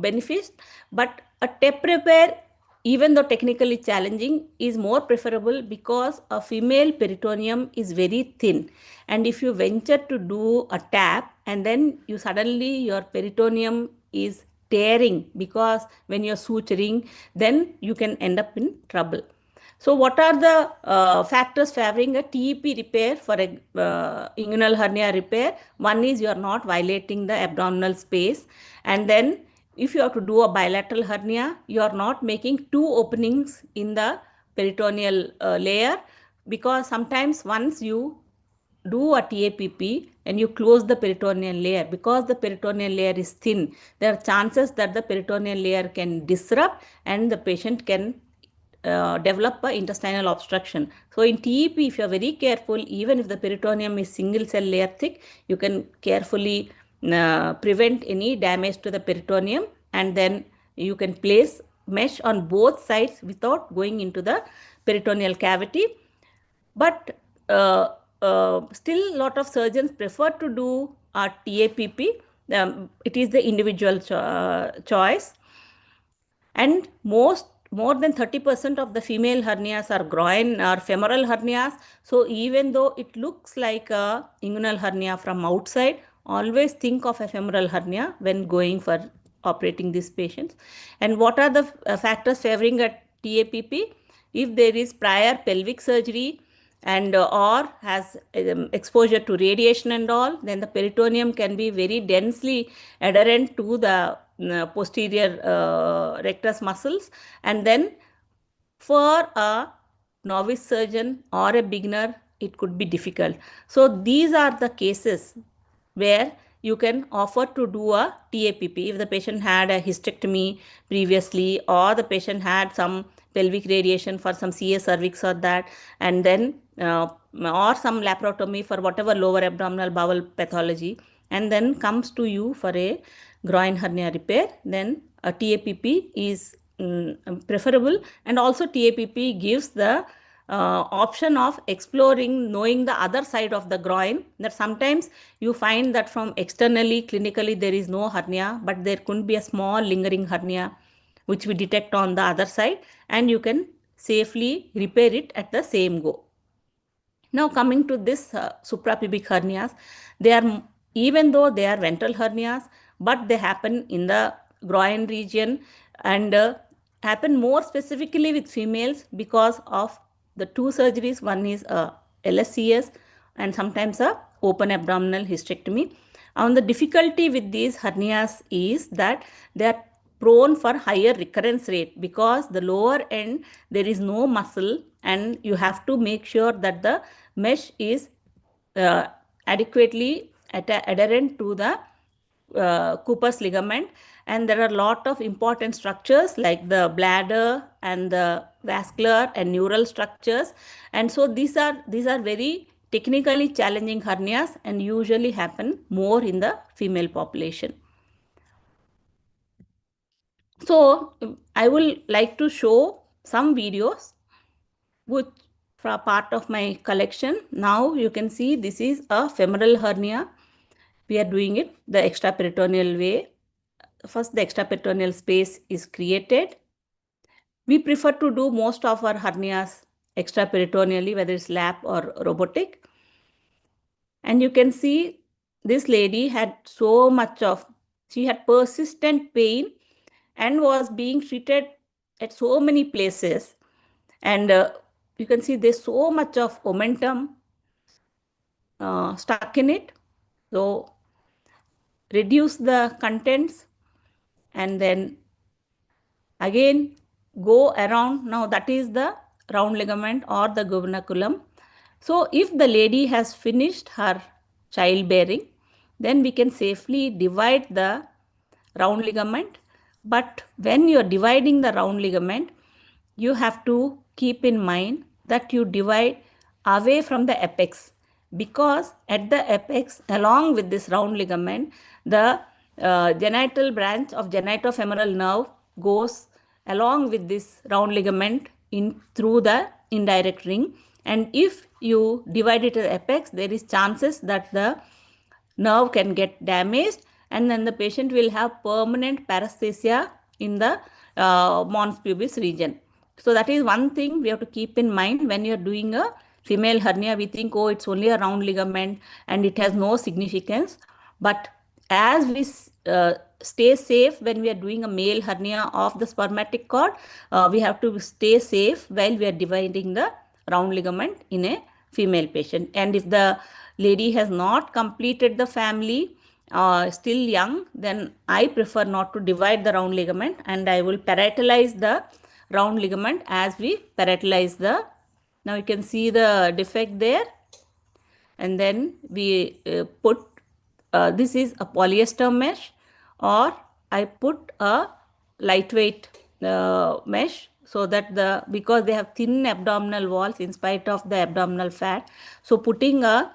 benefits, but a TEP repair, even though technically challenging, is more preferable because a female peritoneum is very thin. And if you venture to do a TAP and then you suddenly your peritoneum is tearing, because when you're suturing, then you can end up in trouble. So what are the factors favoring a TEP repair for a inguinal hernia repair? One is you are not violating the abdominal space. And then if you have to do a bilateral hernia, you are not making two openings in the peritoneal layer, because sometimes once you do a TAPP and you close the peritoneal layer, because the peritoneal layer is thin, there are chances that the peritoneal layer can disrupt and the patient can develop a intestinal obstruction. So in TEP, if you are very careful, even if the peritoneum is single cell layer thick, you can carefully prevent any damage to the peritoneum, and then you can place mesh on both sides without going into the peritoneal cavity. But still, a lot of surgeons prefer to do a TAPP. It is the individual choice. And more than 30% of the female hernias are groin or femoral hernias. So even though it looks like a inguinal hernia from outside, always think of a femoral hernia when going for operating these patients. And what are the factors favoring a TAPP? If there is prior pelvic surgery and or has exposure to radiation and all, then the peritoneum can be very densely adherent to the posterior rectus muscles. And then for a novice surgeon or a beginner, it could be difficult. So these are the cases where you can offer to do a TAPP. If the patient had a hysterectomy previously, or the patient had some pelvic radiation for some CA cervix or that, and then or some laparotomy for whatever lower abdominal bowel pathology, and then comes to you for a groin hernia repair, then a TAPP is preferable. And also TAPP gives the option of exploring, knowing the other side of the groin, that sometimes you find that from externally, clinically, there is no hernia, but there could be a small lingering hernia, which we detect on the other side, and you can safely repair it at the same go. Now coming to this suprapubic hernias, they are, even though they are ventral hernias, but they happen in the groin region, and happen more specifically with females because of the two surgeries. One is LSCS and sometimes a open abdominal hysterectomy. And the difficulty with these hernias is that they are prone for higher recurrence rate because the lower end there is no muscle, and you have to make sure that the mesh is adequately adherent to the Cooper's ligament, and there are a lot of important structures like the bladder and the vascular and neural structures, and so these are very technically challenging hernias and usually happen more in the female population. So I will like to show some videos which are part of my collection. Now you can see this is a femoral hernia. We are doing it the extraperitoneal way. First, the extraperitoneal space is created. We prefer to do most of our hernias extraperitoneally, whether it's lap or robotic. And you can see this lady had she had persistent pain and was being treated at so many places. And you can see there's so much of momentum stuck in it. So reduce the contents and then again go around. Now that is the round ligament or the gubernaculum. So if the lady has finished her childbearing, then we can safely divide the round ligament. But when you are dividing the round ligament, you have to keep in mind that you divide away from the apex, because at the apex along with this round ligament, the genital branch of genitofemoral nerve goes along with this round ligament in through the indirect ring, and if you divide it at the apex, there is chances that the nerve can get damaged, and then the patient will have permanent paresthesia in the mons pubis region. So that is one thing we have to keep in mind when you are doing a female hernia. We think, oh, it's only a round ligament and it has no significance. But as we stay safe when we are doing a male hernia of the spermatic cord, we have to stay safe while we are dividing the round ligament in a female patient. And if the lady has not completed the family, still young, then I prefer not to divide the round ligament, and I will paratalize the round ligament as we paratalize the. Now you can see the defect there, and then we put this is a polyester mesh, or I put a lightweight mesh, so that because they have thin abdominal walls in spite of the abdominal fat, so putting a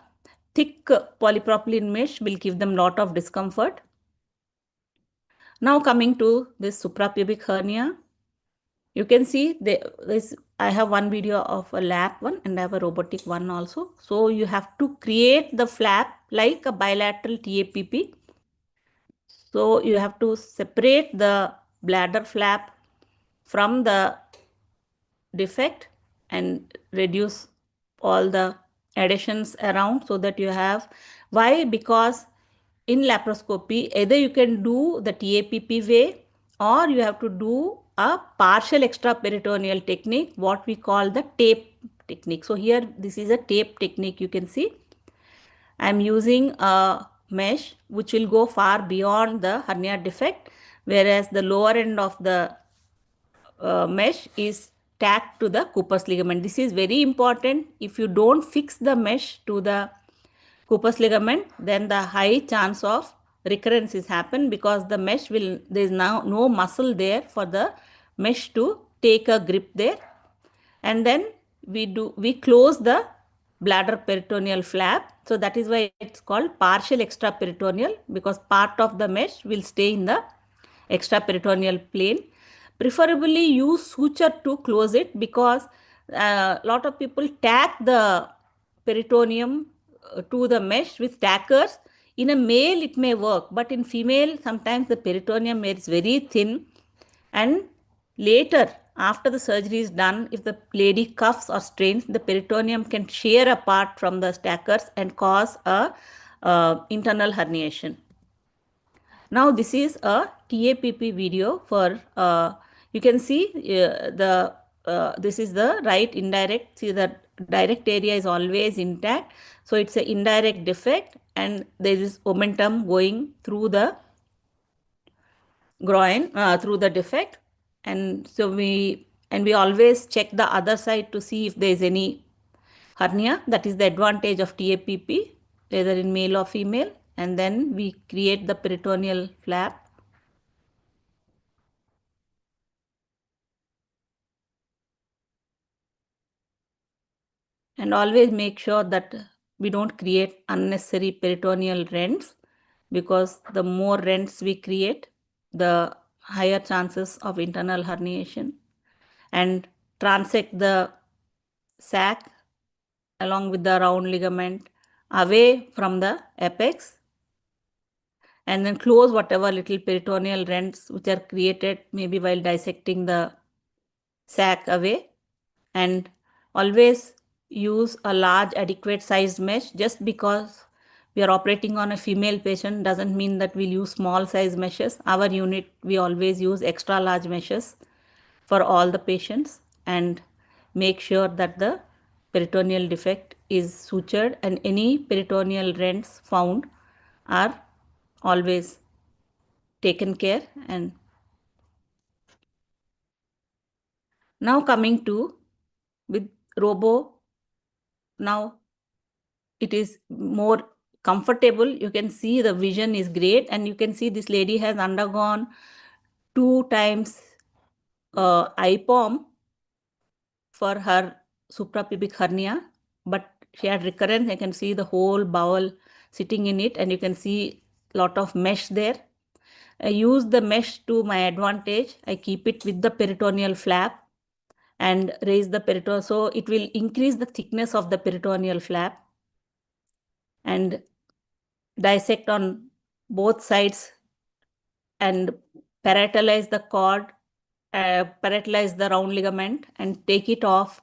thick polypropylene mesh will give them lot of discomfort. Now coming to this suprapubic hernia, you can see I have one video of a lap one and I have a robotic one also. So you have to create the flap like a bilateral TAPP. So you have to separate the bladder flap from the defect and reduce all the adhesions around, so that you have. Why? Because in laparoscopy, either you can do the TAPP way, or you have to do a partial extraperitoneal technique, what we call the tape technique. So here, this is a tape technique. You can see I am using a mesh which will go far beyond the hernia defect, whereas the lower end of the mesh is tacked to the Cooper's ligament. This is very important. If you don't fix the mesh to the Cooper's ligament, then the high chance of recurrence is happen, because the mesh there is now no muscle there for the mesh to take a grip there. And then we close the bladder peritoneal flap. So that is why it's called partial extraperitoneal, because part of the mesh will stay in the extraperitoneal plane. Preferably use suture to close it, because a lot of people tack the peritoneum to the mesh with tackers. In a male it may work, but in female sometimes the peritoneum is very thin, and later after the surgery is done, if the lady coughs or strains, the peritoneum can shear apart from the tackers and cause a internal herniation. Now this is a TAPP video for You can see this is the right indirect. See, the direct area is always intact. So it's an indirect defect, and there is momentum going through the groin, through the defect. And so we always check the other side to see if there is any hernia. That is the advantage of TAPP, whether in male or female. And then we create the peritoneal flap. And always make sure that we don't create unnecessary peritoneal rents, because the more rents we create, the higher chances of internal herniation. And transect the sac along with the round ligament away from the apex, and then close whatever little peritoneal rents which are created maybe while dissecting the sac away. And always use a large adequate sized mesh. Just because we are operating on a female patient doesn't mean that we'll use small size meshes. Our unit, we always use extra large meshes for all the patients, and make sure that the peritoneal defect is sutured, and any peritoneal rents found are always taken care. And now coming to with robo, now it is more comfortable. You can see the vision is great, and you can see this lady has undergone 2 times IPOM for her suprapubic hernia, but she had recurrence. I can see the whole bowel sitting in it, and you can see a lot of mesh there. I use the mesh to my advantage. I keep it with the peritoneal flap and raise the peritoneal, so it will increase the thickness of the peritoneal flap, and dissect on both sides and paratalize the cord, paratalize the round ligament, and take it off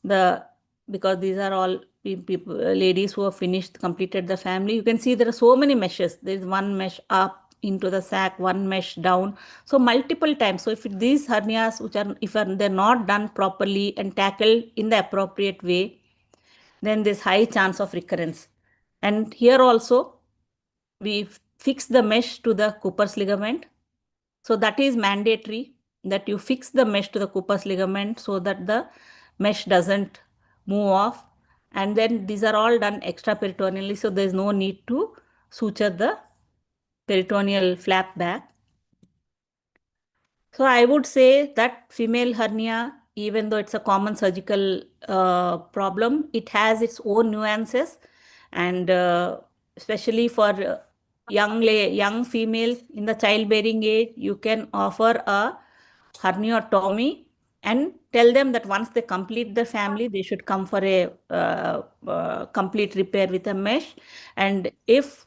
the, because these are all people, ladies who have completed the family. You can see there are so many meshes. There is one mesh up into the sac, one mesh down, so multiple times. So if these hernias, which are, if they're not done properly and tackled in the appropriate way, then there's high chance of recurrence. And here also we fix the mesh to the Cooper's ligament. So that is mandatory, that you fix the mesh to the Cooper's ligament so that the mesh doesn't move off. And then these are all done extraperitoneally, so there's no need to suture the peritoneal flap back. So I would say that female hernia, even though it's a common surgical problem, it has its own nuances. And especially for young females in the childbearing age, you can offer a herniatomy and tell them that once they complete the family, they should come for a complete repair with a mesh. And if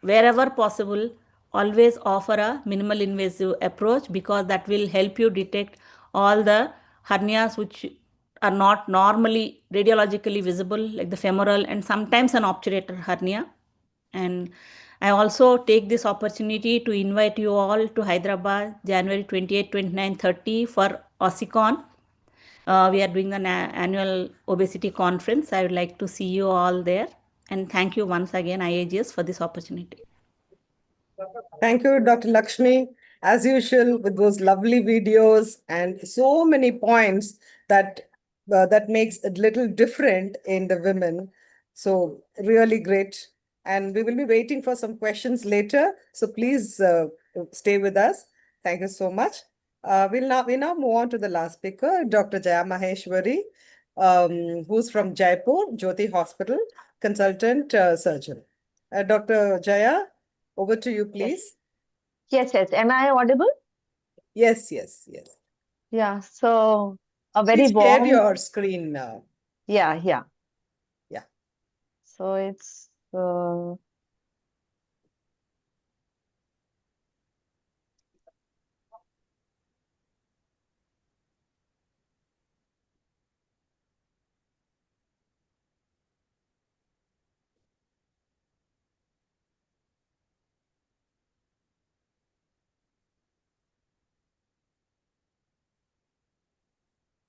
wherever possible, always offer a minimal invasive approach, because that will help you detect all the hernias which are not normally radiologically visible, like the femoral and sometimes an obturator hernia. And I also take this opportunity to invite you all to Hyderabad, January 28, 29, 30 for OSICON. We are doing an annual obesity conference. I would like to see you all there. And thank you once again, IAGES, for this opportunity. Thank you, Dr. Lakshmi, as usual, with those lovely videos and so many points that that makes it little different in the women. So really great. And we will be waiting for some questions later. So please stay with us. Thank you so much. We now move on to the last speaker, Dr. Jaya Maheshwari, who's from Jaipur, Jyoti Hospital, consultant surgeon. Dr. Jaya, over to you, please. Yes. Am I audible? Yes. Yeah. So a very Please share warm. your screen now. Yeah. Yeah. So it's.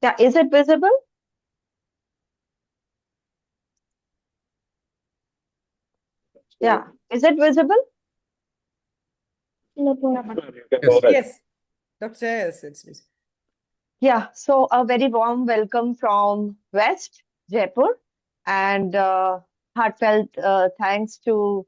Yeah, is it visible? Yeah, is it visible? Yes. Dr. Yes, it's visible. Yeah, so a very warm welcome from West Jaipur, and heartfelt thanks to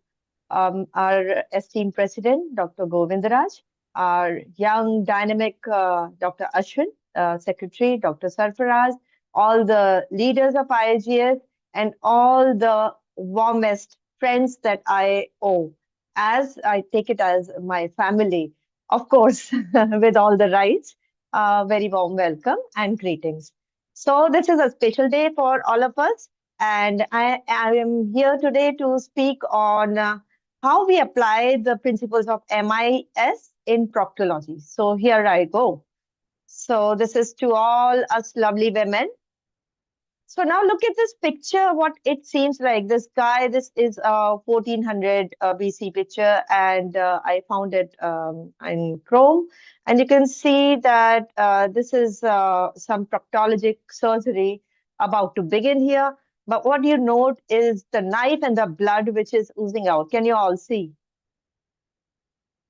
our esteemed president, Dr. Govindaraj, our young, dynamic Dr. Ashwin, secretary, Dr. Sarfaraz, all the leaders of IAGS, and all the warmest friends that I owe, as I take it as my family, of course, with all the rights. Very warm welcome and greetings. So this is a special day for all of us, and I am here today to speak on how we apply the principles of MIS in proctology. So here I go. So this is to all us lovely women. So now look at this picture, what it seems like. This guy, this is a 1400 BC picture, and I found it in Chrome. And you can see that this is some proctologic surgery about to begin here. But what you note is the knife and the blood which is oozing out. Can you all see?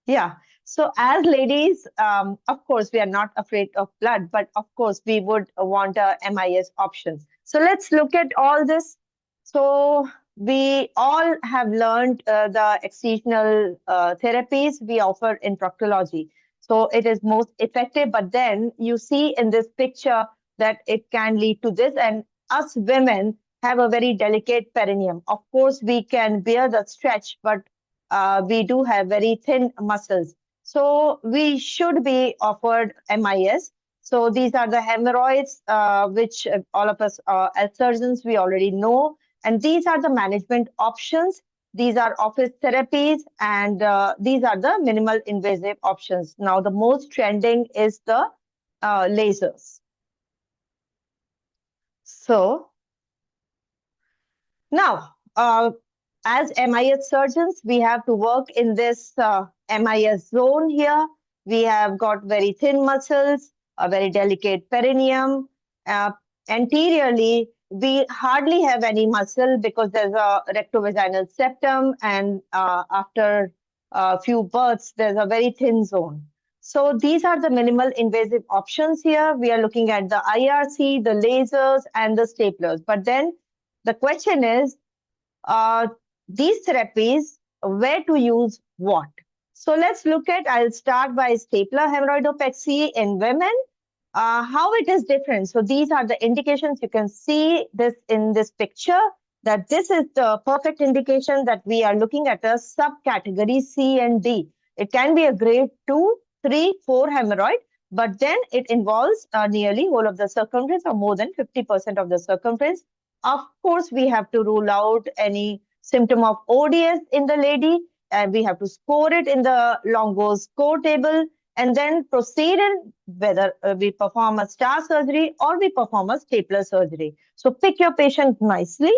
Yeah. So as ladies, of course, we are not afraid of blood, but of course, we would want a MIS option. So let's look at all this. So we all have learned the excisional therapies we offer in proctology. So it is most effective, but then you see in this picture that it can lead to this. And us women have a very delicate perineum. Of course, we can bear the stretch, but we do have very thin muscles. So we should be offered MIS. So these are the hemorrhoids, which all of us as surgeons, we already know. And these are the management options. These are office therapies, and these are the minimal invasive options. Now, the most trending is the lasers. So now, as MIS surgeons, we have to work in this MIS zone here. We have got very thin muscles, a very delicate perineum. Anteriorly, we hardly have any muscle because there's a rectovaginal septum, and after a few births, there's a very thin zone. So these are the minimal invasive options here. We are looking at the IRC, the lasers, and the staplers. But then the question is, these therapies, where to use what? So let's look at, I'll start by stapler hemorrhoidopexy in women, how it is different. So these are the indications. You can see this in this picture, that this is the perfect indication that we are looking at a subcategory C and D. It can be a grade 2, 3, 4 hemorrhoid, but then it involves nearly whole of the circumference or more than 50% of the circumference. Of course, we have to rule out any symptom of ODS in the lady, and we have to score it in the Longo score table, and then proceed in whether we perform a star surgery or we perform a stapler surgery. So pick your patient nicely.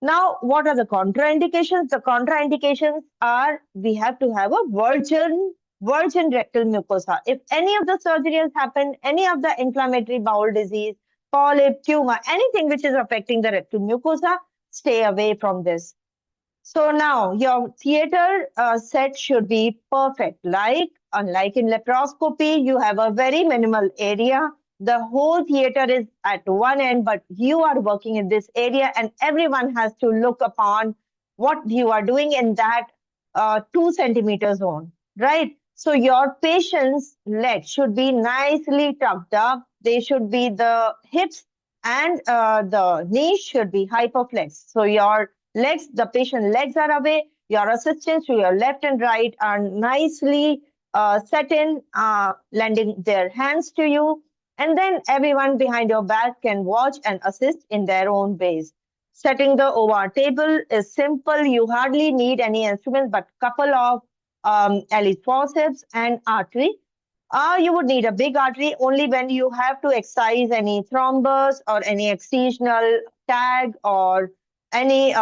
Now, what are the contraindications? The contraindications are we have to have a virgin rectal mucosa. If any of the surgery has happened, any of the inflammatory bowel disease, polyp, tumor, anything which is affecting the rectal mucosa, stay away from this. So now your theater set should be perfect. Unlike in laparoscopy, you have a very minimal area. The whole theater is at one end, but you are working in this area, and everyone has to look upon what you are doing in that 2 centimeter zone, right? So your patient's legs should be nicely tucked up. They should be the hips, and the knees should be hyperflexed. So your legs, the patient legs are away. Your assistants to your left and right are nicely set in, lending their hands to you. And then everyone behind your back can watch and assist in their own ways. Setting the OR table is simple. You hardly need any instruments, but couple of Ellis forceps and artery. You would need a big artery only when you have to excise any thrombus or any excisional tag or any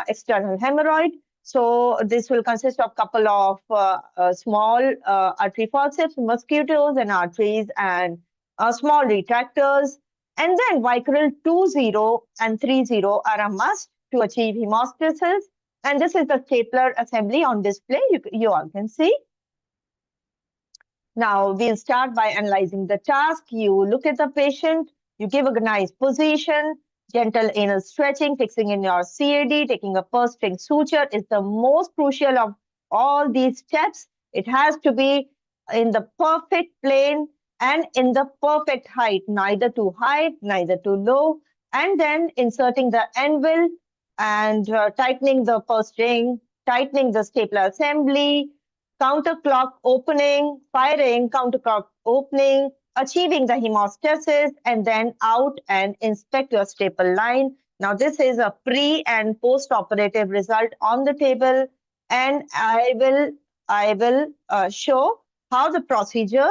external hemorrhoid. So this will consist of couple of small artery forceps, mosquitoes and arteries, and small retractors, and then Vicryl 2.0 and 3.0 are a must to achieve hemostasis. And this is the stapler assembly on display. You all can see. Now we'll start by analyzing the task. You look at the patient, you give a nice position, gentle anal stretching, fixing in your CAD, taking a purse string suture is the most crucial of all these steps. It has to be in the perfect plane and in the perfect height, neither too high, neither too low. And then inserting the anvil and tightening the purse string, tightening the stapler assembly, counterclock opening, firing, counterclock opening, achieving the hemostasis, and then out and inspect your staple line. Now, this is a pre and post-operative result on the table, and I will show how the procedure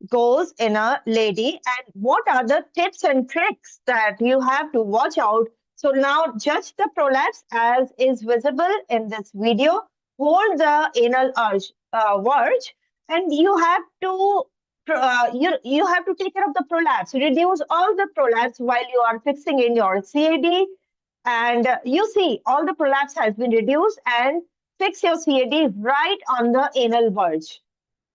goes in a lady and what are the tips and tricks that you have to watch out. So now judge the prolapse as is visible in this video. Hold the anal verge, and you have to you have to take care of the prolapse. Reduce all the prolapse while you are fixing in your CAD, and you see all the prolapse has been reduced, and fix your CAD right on the anal verge.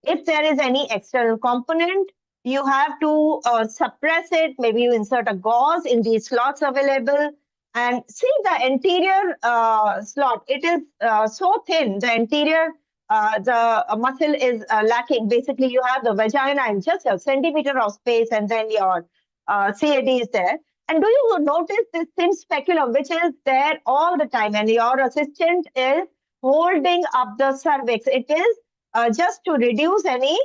If there is any external component, you have to suppress it. Maybe you insert a gauze in these slots available. And see the anterior slot, it is so thin. The anterior, the muscle is lacking. Basically, you have the vagina and just a centimeter of space, and then your CAD is there. And do you notice this thin speculum, which is there all the time, and your assistant is holding up the cervix? It is just to reduce any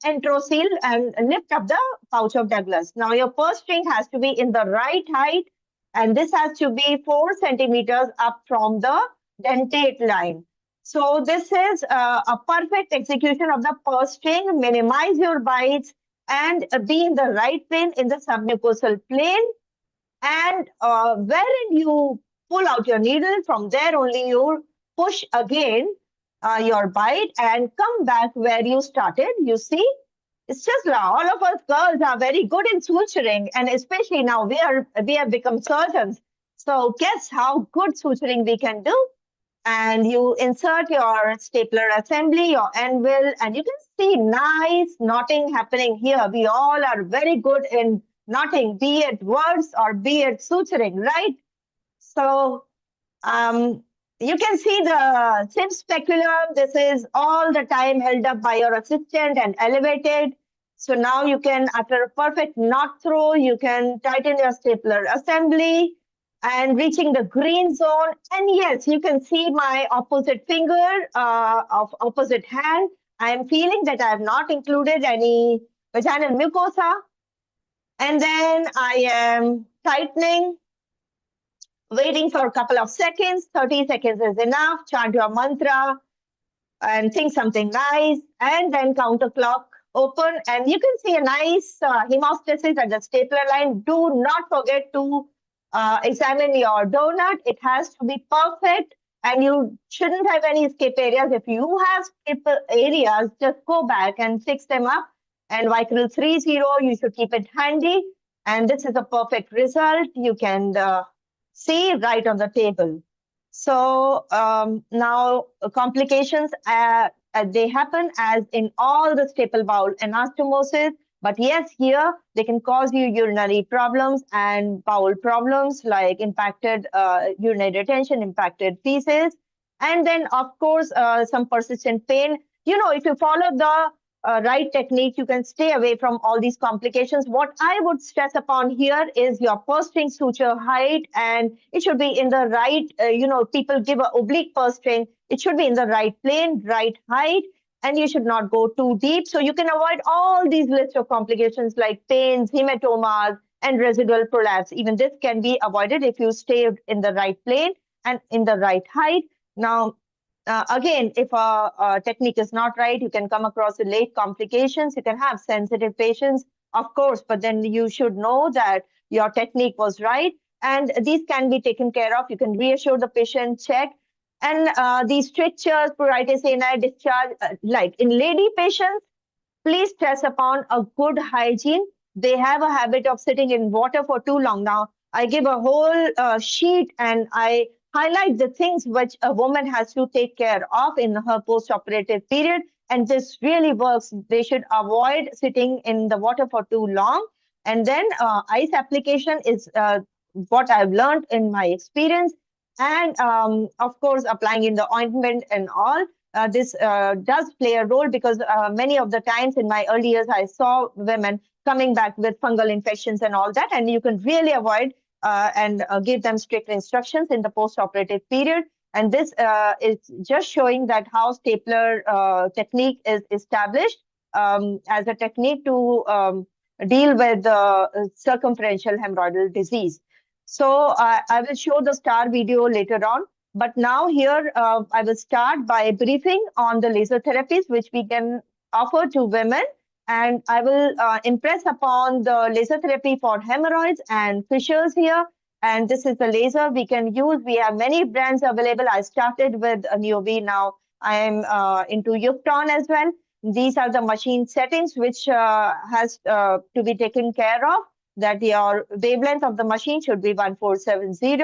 enteroceal and lift up the pouch of Douglas. Now, your purse string has to be in the right height, and this has to be 4 centimeters up from the dentate line. So this is a perfect execution of the purse string. Minimize your bites and be in the right plane in the submucosal plane. And wherein you pull out your needle, from there only you push again your bite and come back where you started. You see, it's just all of us girls are very good in suturing, and especially now we have become surgeons. So guess how good suturing we can do. And you insert your stapler assembly, your anvil, and you can see nice knotting happening here. We all are very good in knotting, be it words or be it suturing, right? So you can see the sim speculum. This is all the time held up by your assistant and elevated. So now you can, after a perfect knot throw, you can tighten your stapler assembly and reaching the green zone. And yes, you can see my opposite finger of opposite hand. I am feeling that I have not included any vaginal mucosa. And then I am tightening, waiting for a couple of seconds. 30 seconds is enough. Chant your mantra and think something nice, and then counterclock open. And you can see a nice hemostasis at the stapler line. Do not forget to examine your donut. It has to be perfect, and you shouldn't have any skip areas. If you have skip areas, just go back and fix them up. And Vicryl 3.0, you should keep it handy. And this is a perfect result. You can see right on the table. So now complications, they happen as in all the staple bowel anastomosis. But yes, here they can cause you urinary problems and bowel problems like impacted urinary retention, impacted feces. And then, of course, some persistent pain. You know, if you follow the right technique, you can stay away from all these complications. What I would stress upon here is your purse string suture height, and it should be in the right, people give an oblique purse string. It should be in the right plane, right height, and you should not go too deep. So you can avoid all these lists of complications like pains, hematomas, and residual prolapse. Even this can be avoided if you stay in the right plane and in the right height. Now, again, if a technique is not right, you can come across late complications. You can have sensitive patients, of course, but then you should know that your technique was right. And these can be taken care of. You can reassure the patient, check. And these strictures, pruritus ani, discharge, like in lady patients, Please stress upon a good hygiene. They have a habit of sitting in water for too long. Now, I give a whole sheet and I highlight the things which a woman has to take care of in her post-operative period. And this really works. They should avoid sitting in the water for too long. And then ice application is what I've learned in my experience. And of course, applying in the ointment and all. This does play a role because many of the times in my early years, I saw women coming back with fungal infections and all that, and you can really avoid and give them strict instructions in the post-operative period. And this is just showing that how stapler technique is established as a technique to deal with circumferential hemorrhoidal disease. So I will show the STAR video later on. But now here, I will start by briefing on the laser therapies which we can offer to women. And I will impress upon the laser therapy for hemorrhoids and fissures here. And this is the laser we can use. We have many brands available. I started with Neovi. Now I am into Yupton as well. These are the machine settings which has to be taken care of. That your wavelength of the machine should be 1470.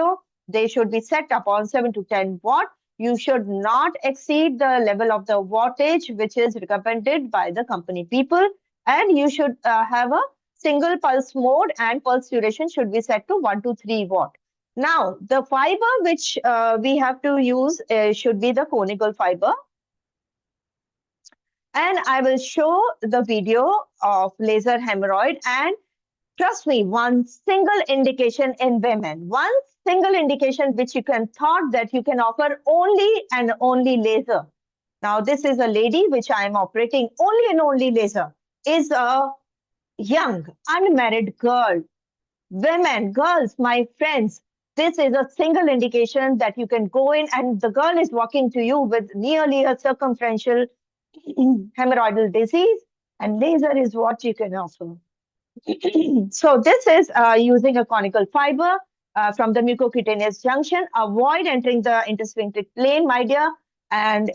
They should be set upon 7 to 10 watt. You should not exceed the level of the wattage which is recommended by the company people. And you should have a single pulse mode and pulse duration should be set to 1 to 3 watt. Now, the fiber which we have to use should be the conical fiber. And I will show the video of laser hemorrhoid, and trust me, one single indication in women, one single indication which you can thought that you can offer only and only laser. Now, this is a lady which I am operating only and only laser, is a young, unmarried girl. Women, girls, my friends, this is a single indication that you can go in and the girl is walking to you with nearly a circumferential hemorrhoidal disease, and laser is what you can offer. So this is using a conical fiber from the mucocutaneous junction. Avoid entering the intersphincteric plane, my dear. And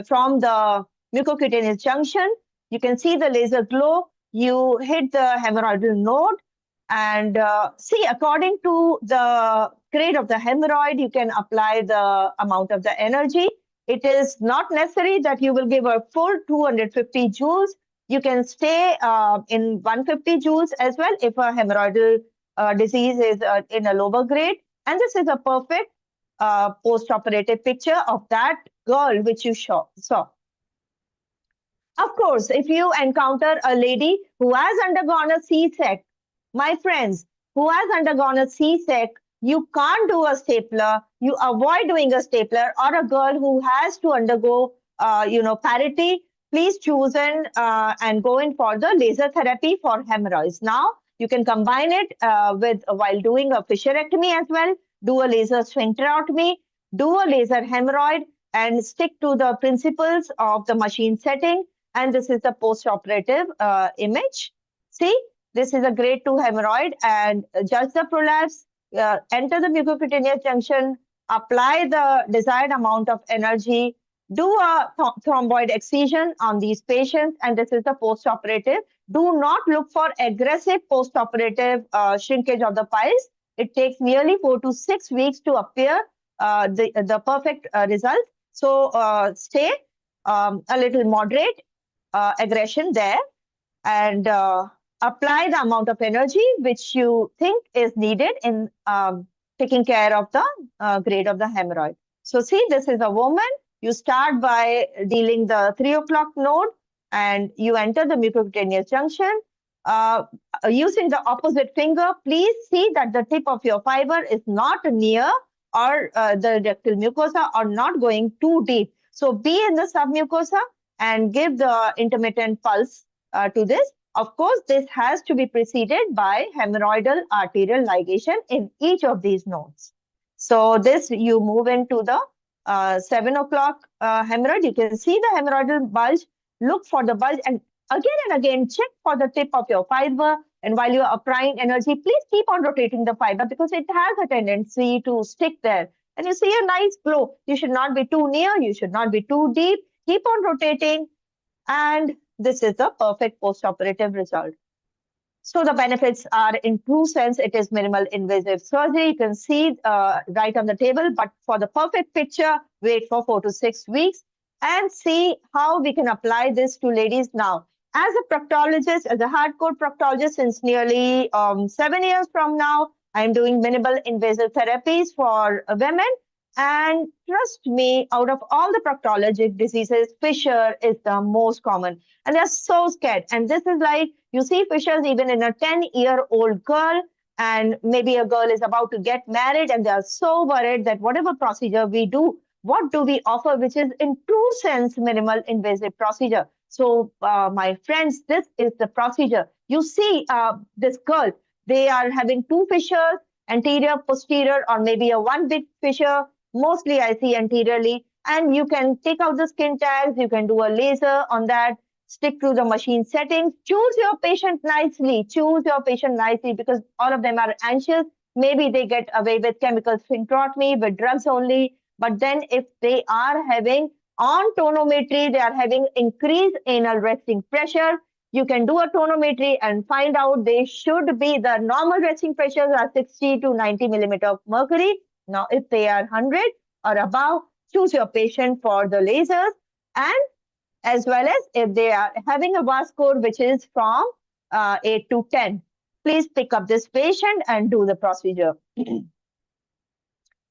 from the mucocutaneous junction, you can see the laser glow. You hit the hemorrhoidal node. And see, according to the grade of the hemorrhoid, you can apply the amount of the energy. It is not necessary that you will give a full 250 joules. You can stay in 150 joules as well if a hemorrhoidal disease is in a lower grade. And this is a perfect post-operative picture of that girl which you saw. Of course, if you encounter a lady who has undergone a C-sec, my friends, who has undergone a C-sec, you can't do a stapler. You avoid doing a stapler, or a girl who has to undergo, parity. Please choose and go in for the laser therapy for hemorrhoids. Now, you can combine it with while doing a fissurectomy as well, do a laser sphincterotomy, do a laser hemorrhoid, and stick to the principles of the machine setting. And this is the post-operative image. See, this is a grade 2 hemorrhoid, and judge the prolapse, enter the mucocutaneous junction, apply the desired amount of energy, do a thromboid excision on these patients, and this is the post-operative. Do not look for aggressive post-operative shrinkage of the piles. It takes nearly 4 to 6 weeks to appear the perfect result. So stay a little moderate aggression there, and apply the amount of energy which you think is needed in taking care of the grade of the hemorrhoid. So see, this is a woman. You start by dealing the 3 o'clock node, and you enter the mucocutaneous junction. Using the opposite finger, please see that the tip of your fiber is not near or the rectal mucosa, or not going too deep. So be in the submucosa and give the intermittent pulse to this. Of course, this has to be preceded by hemorrhoidal arterial ligation in each of these nodes. So this, you move into the 7 o'clock hemorrhoid. You can see the hemorrhoidal bulge. Look for the bulge, and again check for the tip of your fiber. And while you are applying energy, please keep on rotating the fiber because it has a tendency to stick there. And you see a nice glow. You should not be too near. You should not be too deep. Keep on rotating. And this is the perfect post-operative result. So the benefits are, in true sense, it is minimal invasive surgery. You can see right on the table, but for the perfect picture, wait for 4 to 6 weeks and see how we can apply this to ladies now. As a proctologist, as a hardcore proctologist since nearly 7 years from now, I'm doing minimal invasive therapies for women. And trust me, out of all the proctologic diseases, fissure is the most common. And they're so scared. And this is like, you see fissures even in a 10-year-old girl, and maybe a girl is about to get married, and they are so worried that whatever procedure we do, what do we offer, which is in true sense minimal invasive procedure. So my friends, this is the procedure. You see this girl, they are having 2 fissures, anterior, posterior, or maybe a 1 big fissure. Mostly I see anteriorly, and you can take out the skin tags, you can do a laser on that, stick to the machine settings, choose your patient nicely, because all of them are anxious. Maybe they get away with chemical sphincterotomy, with drugs only. But then if they are having on tonometry, they are having increased anal resting pressure, you can do a tonometry and find out they should be, the normal resting pressures are 60 to 90 millimeter of mercury. Now, if they are 100 or above, choose your patient for the lasers, and as well as if they are having a VAS score which is from 8 to 10. Please pick up this patient and do the procedure.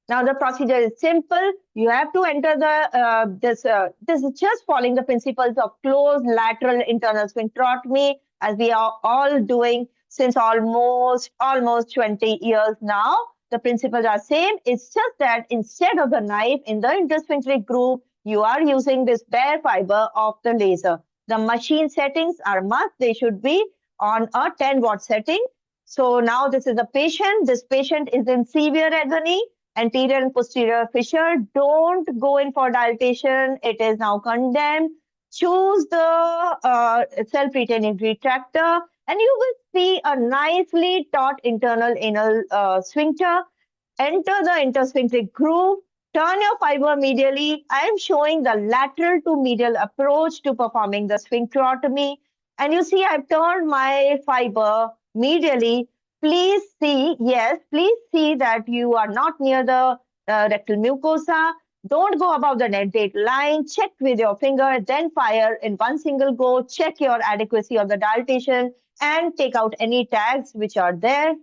Now the procedure is simple. You have to enter the this is just following the principles of closed lateral internal sphincterotomy, as we are all doing since almost 20 years now. The principles are same. It's just that instead of the knife in the intersphincteric groove, you are using this bare fiber of the laser. The machine settings are must. They should be on a 10-watt setting. So now this is a patient. This patient is in severe agony, anterior and posterior fissure. Don't go in for dilatation. It is now condemned. Choose the self-retaining retractor, and you will see a nicely taut internal anal sphincter. Enter the intersphincteric groove. Turn your fiber medially. I am showing the lateral to medial approach to performing the sphincterotomy. And you see I've turned my fiber medially. Please see, yes, please see that you are not near the rectal mucosa. Don't go above the dentate line. Check with your finger, then fire in one single go. Check your adequacy of the dilatation and take out any tags which are there.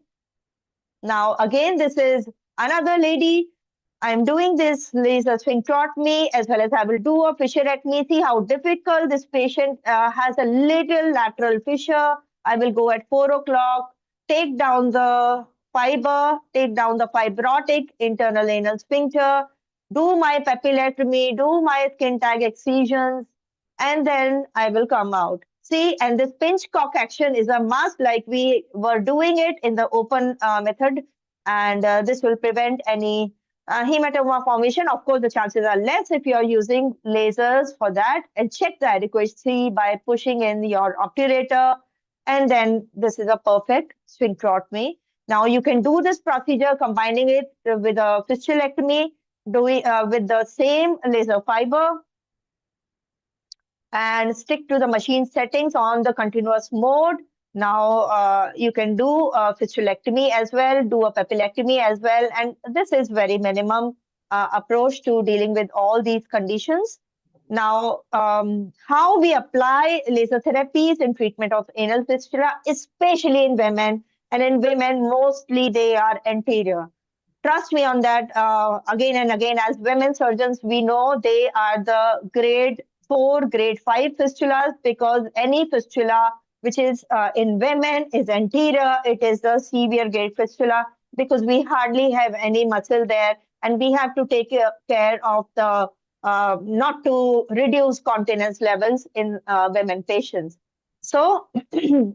Now, again, this is another lady. I'm doing this laser sphincterotomy as well as I will do a fissurectomy. See how difficult this patient has a little lateral fissure. I will go at 4 o'clock, take down the fiber, take down the fibrotic internal anal sphincter, do my papillectomy, do my skin tag excisions, and then I will come out. See, and this pinch cock action is a must, like we were doing it in the open method, and this will prevent any hematoma formation. Of course, the chances are less if you are using lasers for that. And check the adequacy by pushing in your obturator. And then this is a perfect sphincterotomy. Now you can do this procedure combining it with a fistulectomy, doing with the same laser fiber, and stick to the machine settings on the continuous mode. Now you can do a fistulectomy as well, do a papillectomy as well, and this is very minimum approach to dealing with all these conditions. Now, how we apply laser therapies in treatment of anal fistula, especially in women, and in women mostly they are anterior. Trust me on that. Again and again, as women surgeons, we know they are the grade 4, grade 5 fistulas, because any fistula which is in women is anterior. It is the severe grade fistula because we hardly have any muscle there, and we have to take care of the not to reduce continence levels in women patients. So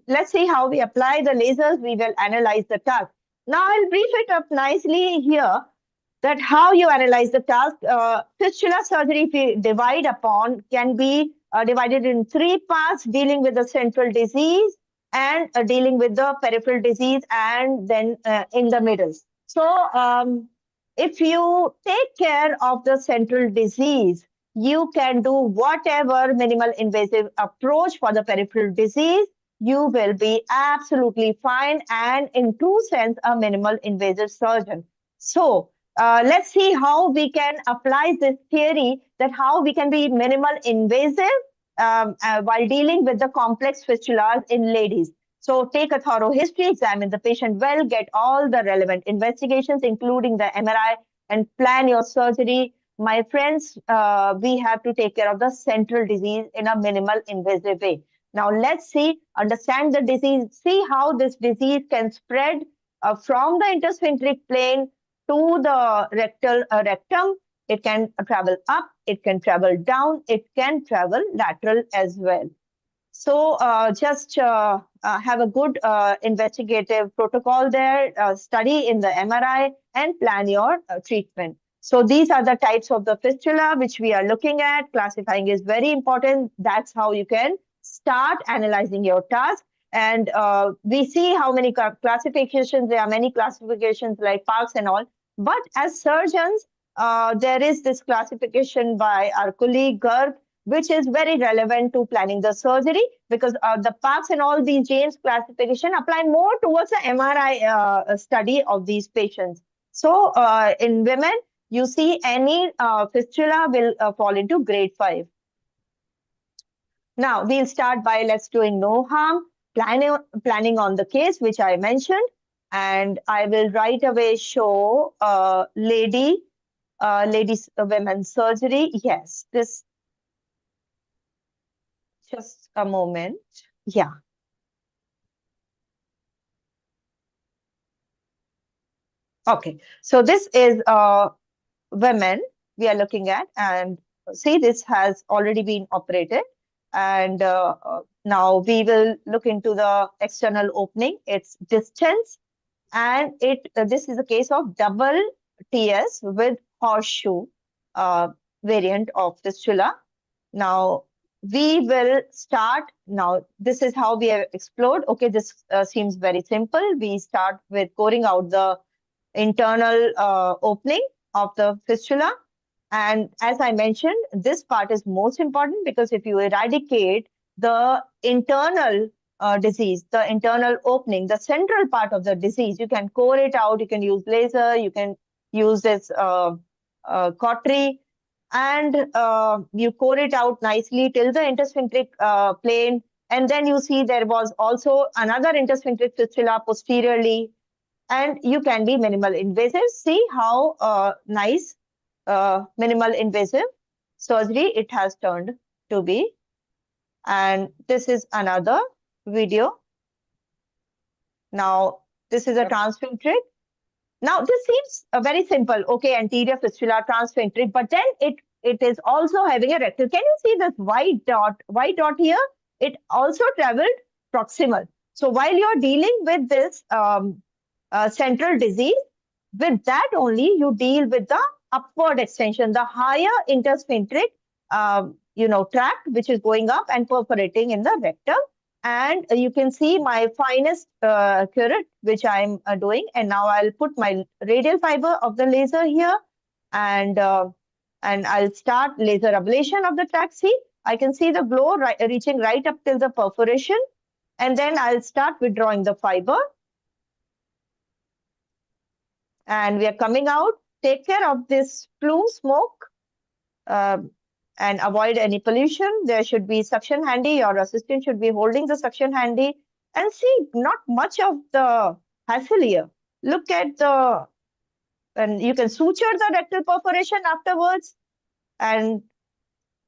let's see how we apply the lasers. We will analyze the task. Now I'll brief it up nicely here, that how you analyze the task. Fistula surgery, if we divide upon, can be divided in 3 parts: dealing with the central disease, and dealing with the peripheral disease, and then in the middle. So if you take care of the central disease, you can do whatever minimal invasive approach for the peripheral disease. You will be absolutely fine and, in true sense, a minimal invasive surgeon. So let's see how we can apply this theory, that how we can be minimal invasive while dealing with the complex fistulas in ladies. So take a thorough history, examine the patient well, get all the relevant investigations, including the MRI, and plan your surgery. My friends, we have to take care of the central disease in a minimal invasive way. Now let's see, understand the disease, see how this disease can spread from the intersphincteric plane to the rectum. It can travel up, it can travel down, it can travel lateral as well. So just have a good investigative protocol there, study in the MRI, and plan your treatment. So these are the types of the fistula which we are looking at. Classifying is very important. That's how you can start analyzing your task. And we see how many classifications, there are many classifications like Parks and all. But as surgeons, there is this classification by our colleague Garg, which is very relevant to planning the surgery, because the Parks and all these James classification apply more towards the MRI study of these patients. So in women, you see any fistula will fall into grade 5. Now we'll start by let's doing no harm, planning on the case, which I mentioned. And I will right away show ladies' women's surgery. Yes, this. Just a moment. Yeah. Okay. So this is women we are looking at, and see, this has already been operated. And now we will look into the external opening, its distance, and this is a case of double TS with horseshoe variant of fistula. Now we will start. Now this is how we have explored. Okay, this seems very simple. We start with coring out the internal opening of the fistula. And as I mentioned, this part is most important, because if you eradicate the internal disease, the internal opening, the central part of the disease, you can core it out, you can use laser, you can use this cautery, and you core it out nicely till the intersphincteric plane. And then you see there was also another intersphincteric fistula posteriorly, and you can be minimal invasive. See how nice minimal invasive surgery it has turned to be. And this is another video. Now this is a transsphincteric. Now this seems very simple. Okay, anterior fistula, transsphincteric, but then it is also having a rectal. Can you see this white dot here? It also traveled proximal. So while you're dealing with this central disease, with that only you deal with the upward extension, the higher intersphincteric tract, which is going up and perforating in the rectum. And you can see my finest curate, which I'm doing. And now I'll put my radial fiber of the laser here, and I'll start laser ablation of the tract. See, I can see the glow reaching right up till the perforation. And then I'll start withdrawing the fiber. And we are coming out. Take care of this plume smoke and avoid any pollution. There should be suction handy. Your assistant should be holding the suction handy. And see, not much of the hassle here. Look at and you can suture the rectal perforation afterwards. And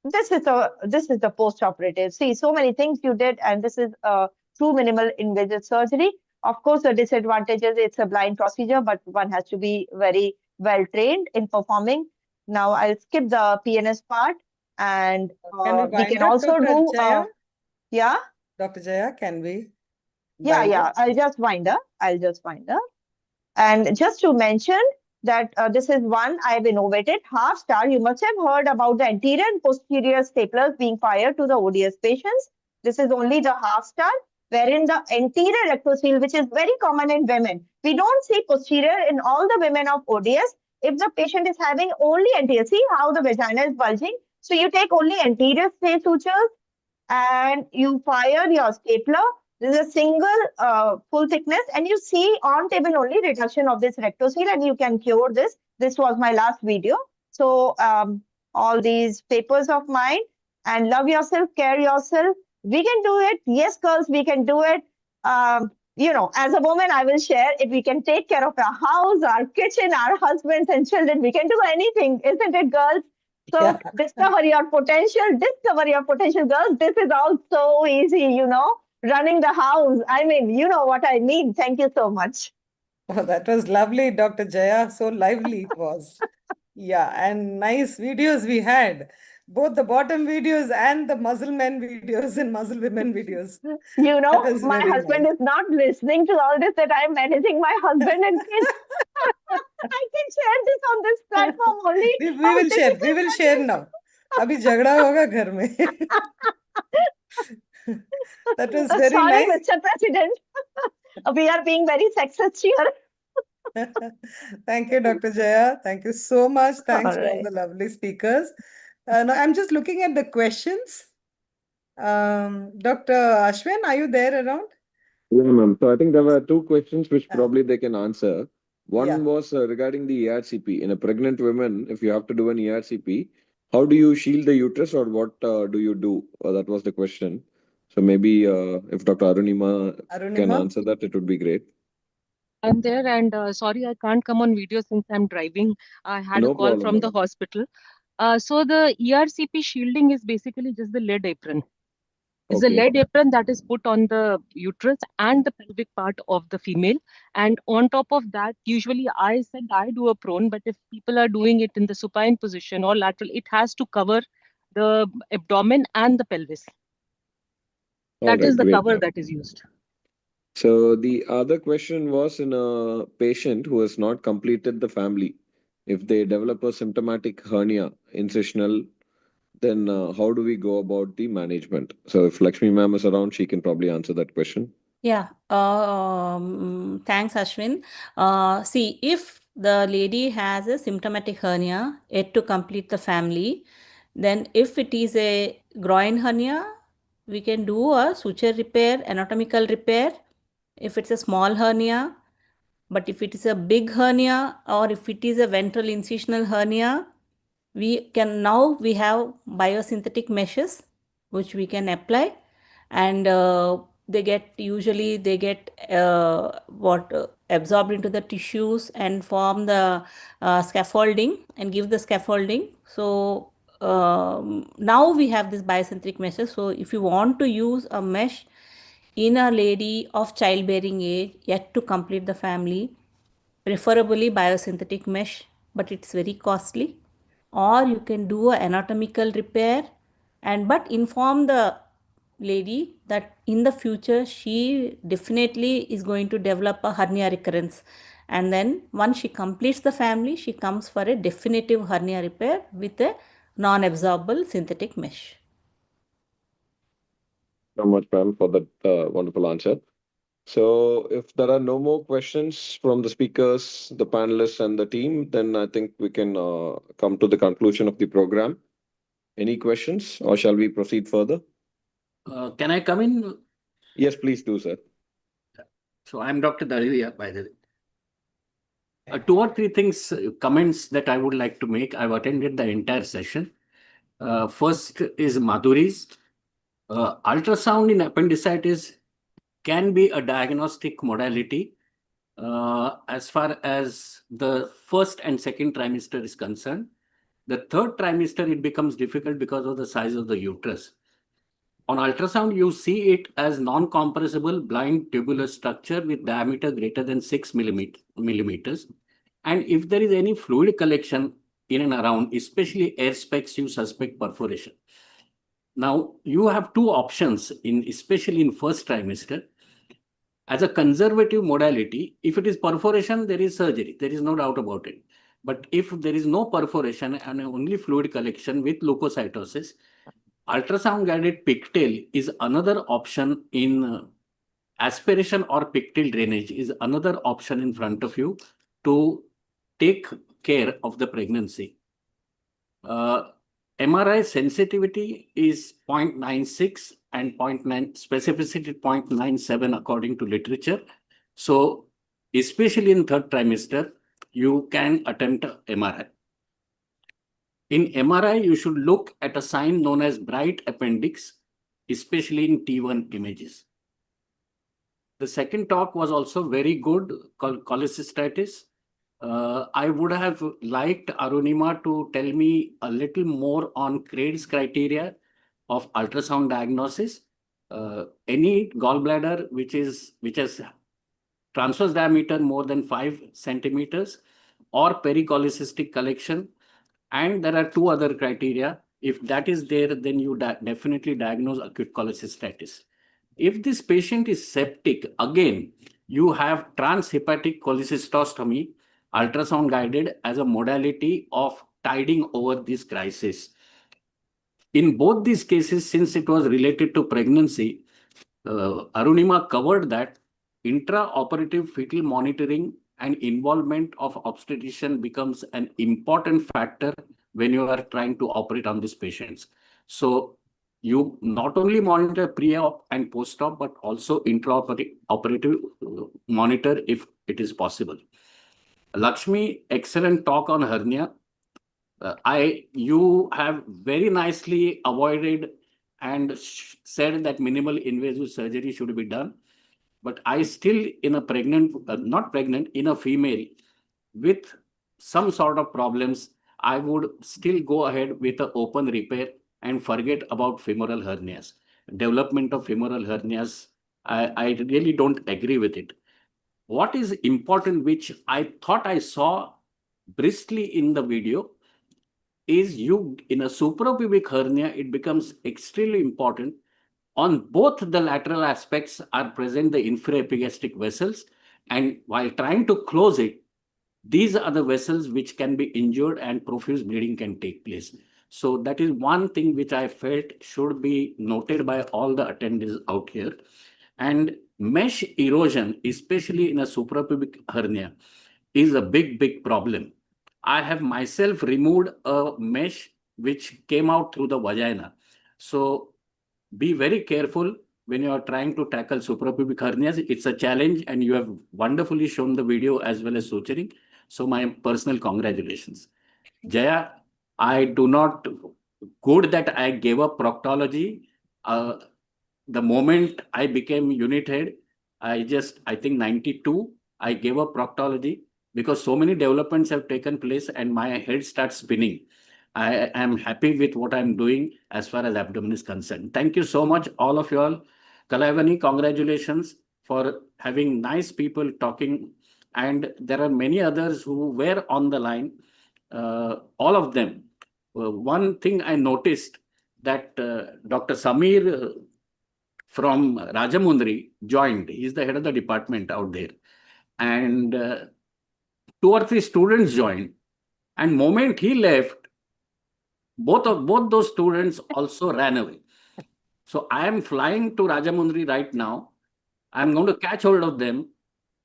this is the post-operative. See, so many things you did, and this is a true minimal invasive surgery. Of course, the disadvantages, it's a blind procedure, but one has to be very well trained in performing. Now I'll skip the PNS part, and we can also do. Yeah. Dr. Jaya, can we? Yeah. I'll just wind up. And just to mention that this is one I've innovated, half star. You must have heard about the anterior and posterior staplers being fired to the ODS patients. This is only the half star, wherein the anterior rectocele, which is very common in women. We don't see posterior in all the women of ODS. If the patient is having only anterior, see how the vagina is bulging. So you take only anterior stay sutures and you fire your stapler. This is a single full thickness, and you see on table only reduction of this rectocele, and you can cure this. This was my last video. So all these papers of mine, and love yourself, care yourself. We can do it. Yes, girls, we can do it. As a woman, I will share if we can take care of our house, our kitchen, our husbands and children, we can do anything, isn't it, girls? So Yeah. discover your potential, girls. This is all so easy, running the house. I mean, you know what I mean. Thank you so much. Oh, that was lovely, Dr. Jaya. So lively it was. Yeah, and nice videos we had. Both the bottom videos and the muscle men videos and muscle women videos. That was My very husband nice. is not listening to all this that I'm managing my husband and kids. I can share this on this platform only. We How will share. We difficult will that share is. now. अभी झगड़ा होगा घर में. That was very Sorry, nice. Mr. President. We are being very sexist here. Thank you, Dr. Jaya. Thank you so much. Thanks All to all right. the lovely speakers. Now I'm just looking at the questions. Dr. Ashwin, are you there around? Yeah, ma'am. So I think there were two questions which Yeah. probably they can answer. One Yeah. was regarding the ERCP. In a pregnant woman, if you have to do an ERCP, how do you shield the uterus or what do you do? That was the question. So maybe if Dr. Arunima can Arunima? answer that, it would be great. I'm there, and sorry, I can't come on video since I'm driving. I had a No call problem, from the madam. hospital. So the ERCP shielding is basically just the lead apron. It's a Okay. lead apron that is put on the uterus and the pelvic part of the female. And on top of that, usually I said I do a prone, but if people are doing it in the supine position or lateral, it has to cover the abdomen and the pelvis. All That is right, the great, cover ma'am. that is used. So the other question was in a patient who has not completed the family. If they develop a symptomatic hernia, incisional, then how do we go about the management? So if Lakshmi ma'am is around, she can probably answer that question. Yeah, thanks, Ashwin. See, if the lady has a symptomatic hernia, yet to complete the family, then if it is a groin hernia, we can do a suture repair, anatomical repair. If it's a small hernia, but if it is a big hernia or if it is a ventral incisional hernia, we have biosynthetic meshes which we can apply, and they get absorbed into the tissues and form the scaffolding and give the scaffolding. So now we have this biosynthetic meshes. So if you want to use a mesh in a lady of childbearing age yet to complete the family, preferably biosynthetic mesh, but it's very costly. Or you can do an anatomical repair, but inform the lady that in the future she definitely is going to develop a hernia recurrence, and then once she completes the family, she comes for a definitive hernia repair with a non-absorbable synthetic mesh. So much, ma'am, for that wonderful answer. So if there are no more questions from the speakers, the panelists, and the team, then I think we can come to the conclusion of the program. Any questions, or shall we proceed further? Can I come in? Yes, please do, sir. So I'm Dr. Dalivia, by the way. Two or three things, comments that I would like to make. I've attended the entire session. First is Madhuri's. Ultrasound in appendicitis can be a diagnostic modality as far as the first and second trimester is concerned. The third trimester, it becomes difficult because of the size of the uterus. On ultrasound, you see it as non-compressible blind tubular structure with diameter greater than 6 millimeters. And if there is any fluid collection in and around, especially air specks, you suspect perforation. Now, you have two options, especially in first trimester. As a conservative modality, if it is perforation, there is surgery. There is no doubt about it. But if there is no perforation and only fluid collection with leukocytosis, ultrasound guided pigtail is another option in aspiration, or pigtail drainage is another option in front of you to take care of the pregnancy. MRI sensitivity is 0.96 and 0.9 specificity 0.97 according to literature. So especially in third trimester, you can attempt a MRI. In MRI, you should look at a sign known as bright appendix, especially in T1 images. The second talk was also very good, cholecystitis. I would have liked Arunima to tell me a little more on CRADE's criteria of ultrasound diagnosis. Any gallbladder which has transverse diameter more than 5 centimeters or pericholecystic collection, and there are two other criteria. If that is there, then you definitely diagnose acute cholecystitis. If this patient is septic, again, you have transhepatic cholecystostomy, ultrasound guided as a modality of tiding over this crisis. In both these cases, since it was related to pregnancy, Arunima covered that intraoperative fetal monitoring and involvement of obstetrician becomes an important factor when you are trying to operate on these patients. So you not only monitor pre-op and post-op, but also intraoperative monitor if it is possible. Lakshmi, excellent talk on hernia. You have very nicely avoided and said that minimal invasive surgery should be done. But I still, in a pregnant, not pregnant, in a female with some sort of problems, I would still go ahead with an open repair and forget about femoral hernias. Development of femoral hernias, I really don't agree with it. What is important, which I thought I saw briskly in the video, is you in a suprapubic hernia, it becomes extremely important. On both the lateral aspects are present the infraepigastric vessels, and while trying to close it, these are the vessels which can be injured and profuse bleeding can take place. So that is one thing which I felt should be noted by all the attendees out here. And mesh erosion, especially in a suprapubic hernia, is a big problem. I have myself removed a mesh which came out through the vagina. So be very careful when you are trying to tackle suprapubic hernias. It's a challenge, and you have wonderfully shown the video as well as suturing. So my personal congratulations. Jaya, I do not, good that I gave up proctology. The moment I became unit head, I think 92, I gave up proctology because so many developments have taken place and my head starts spinning. I am happy with what I'm doing as far as abdomen is concerned. Thank you so much, all of you all. Kalavani, congratulations for having nice people talking. And there are many others who were on the line, all of them. One thing I noticed that Dr. Samir from Rajamundry joined. He's the head of the department out there. And 2 or 3 students joined. And moment he left, both those students also ran away. So I am flying to Rajamundry right now. I'm going to catch hold of them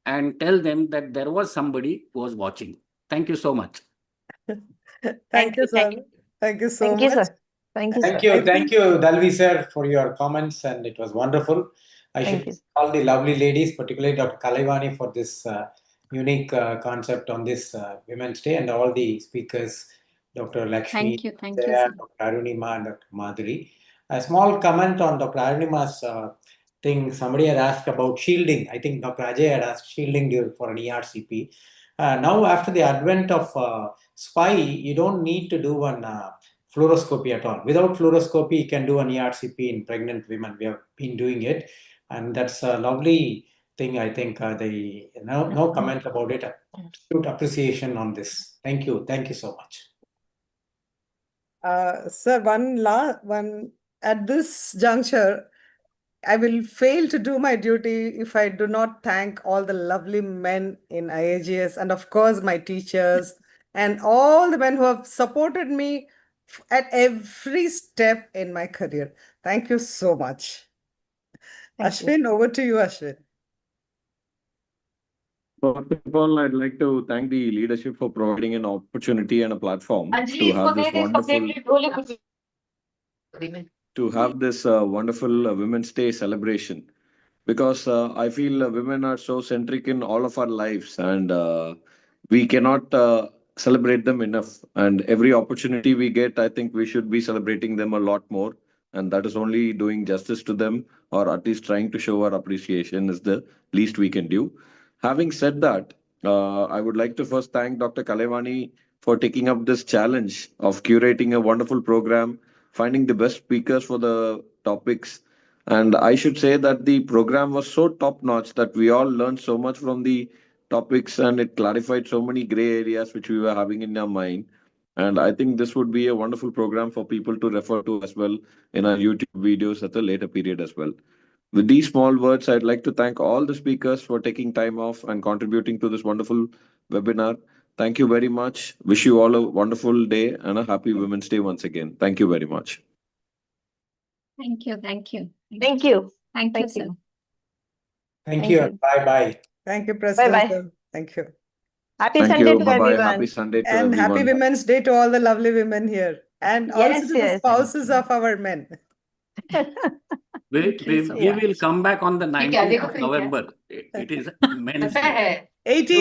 and tell them that there was somebody who was watching. Thank you so much. Thank you, sir. Thank you so Thank you, much. sir. Thank you, Thank sir. you. Thank you, Dalvi sir, for your comments, and it was wonderful. I Thank should you. thank all the lovely ladies, particularly Dr. Kalaivani, for this unique concept on this Women's Day, and all the speakers, Dr. Lakshmi, Thank you, Jaya, sir. Dr. Arunima, and Dr. Madhuri. A small comment on Dr. Arunima's thing. Somebody had asked about shielding. I think Dr. Ajay had asked shielding for an ERCP. Now, after the advent of SPY, you don't need to do an fluoroscopy at all. Without fluoroscopy, you can do an ERCP in pregnant women. We have been doing it, and that's a lovely thing. I think no comment about it. Absolute appreciation on this. Thank you so much. Sir, one at this juncture, I will fail to do my duty if I do not thank all the lovely men in IAGS and, of course, my teachers and all the men who have supported me at every step in my career. Thank you so much. Thank you. Ashwin, over to you, Ashwin. First of all, I'd like to thank the leadership for providing an opportunity and a platform to have this wonderful Women's Day celebration. Because I feel women are so centric in all of our lives, and we cannot celebrate them enough. And every opportunity we get, I think we should be celebrating them a lot more. And that is only doing justice to them, or at least trying to show our appreciation is the least we can do. Having said that, I would like to first thank Dr. Kalevani for taking up this challenge of curating a wonderful program, finding the best speakers for the topics. And I should say that the program was so top notch that we all learned so much from the topics, and it clarified so many gray areas which we were having in our mind. And I think this would be a wonderful program for people to refer to as well in our YouTube videos at a later period as well. With these small words, I'd like to thank all the speakers for taking time off and contributing to this wonderful webinar. Thank you very much. Wish you all a wonderful day and a happy Women's Day once again. Thank you very much. Thank you. Thank you. Thank you. Thank you, Thank sir. you. Thank Thank you. you. Bye-bye. Thank you, President. Bye-bye. Sir. Thank you. Happy Thank Sunday you. to Bye bye. everyone. Happy Sunday to And happy everyone. Women's Day to all the lovely women here. And also Yes, to the yes. spouses of our men. We, Thank you so we Yeah. will come back on the 19th of देखो फिर क्या? November. It is Men's Day. 18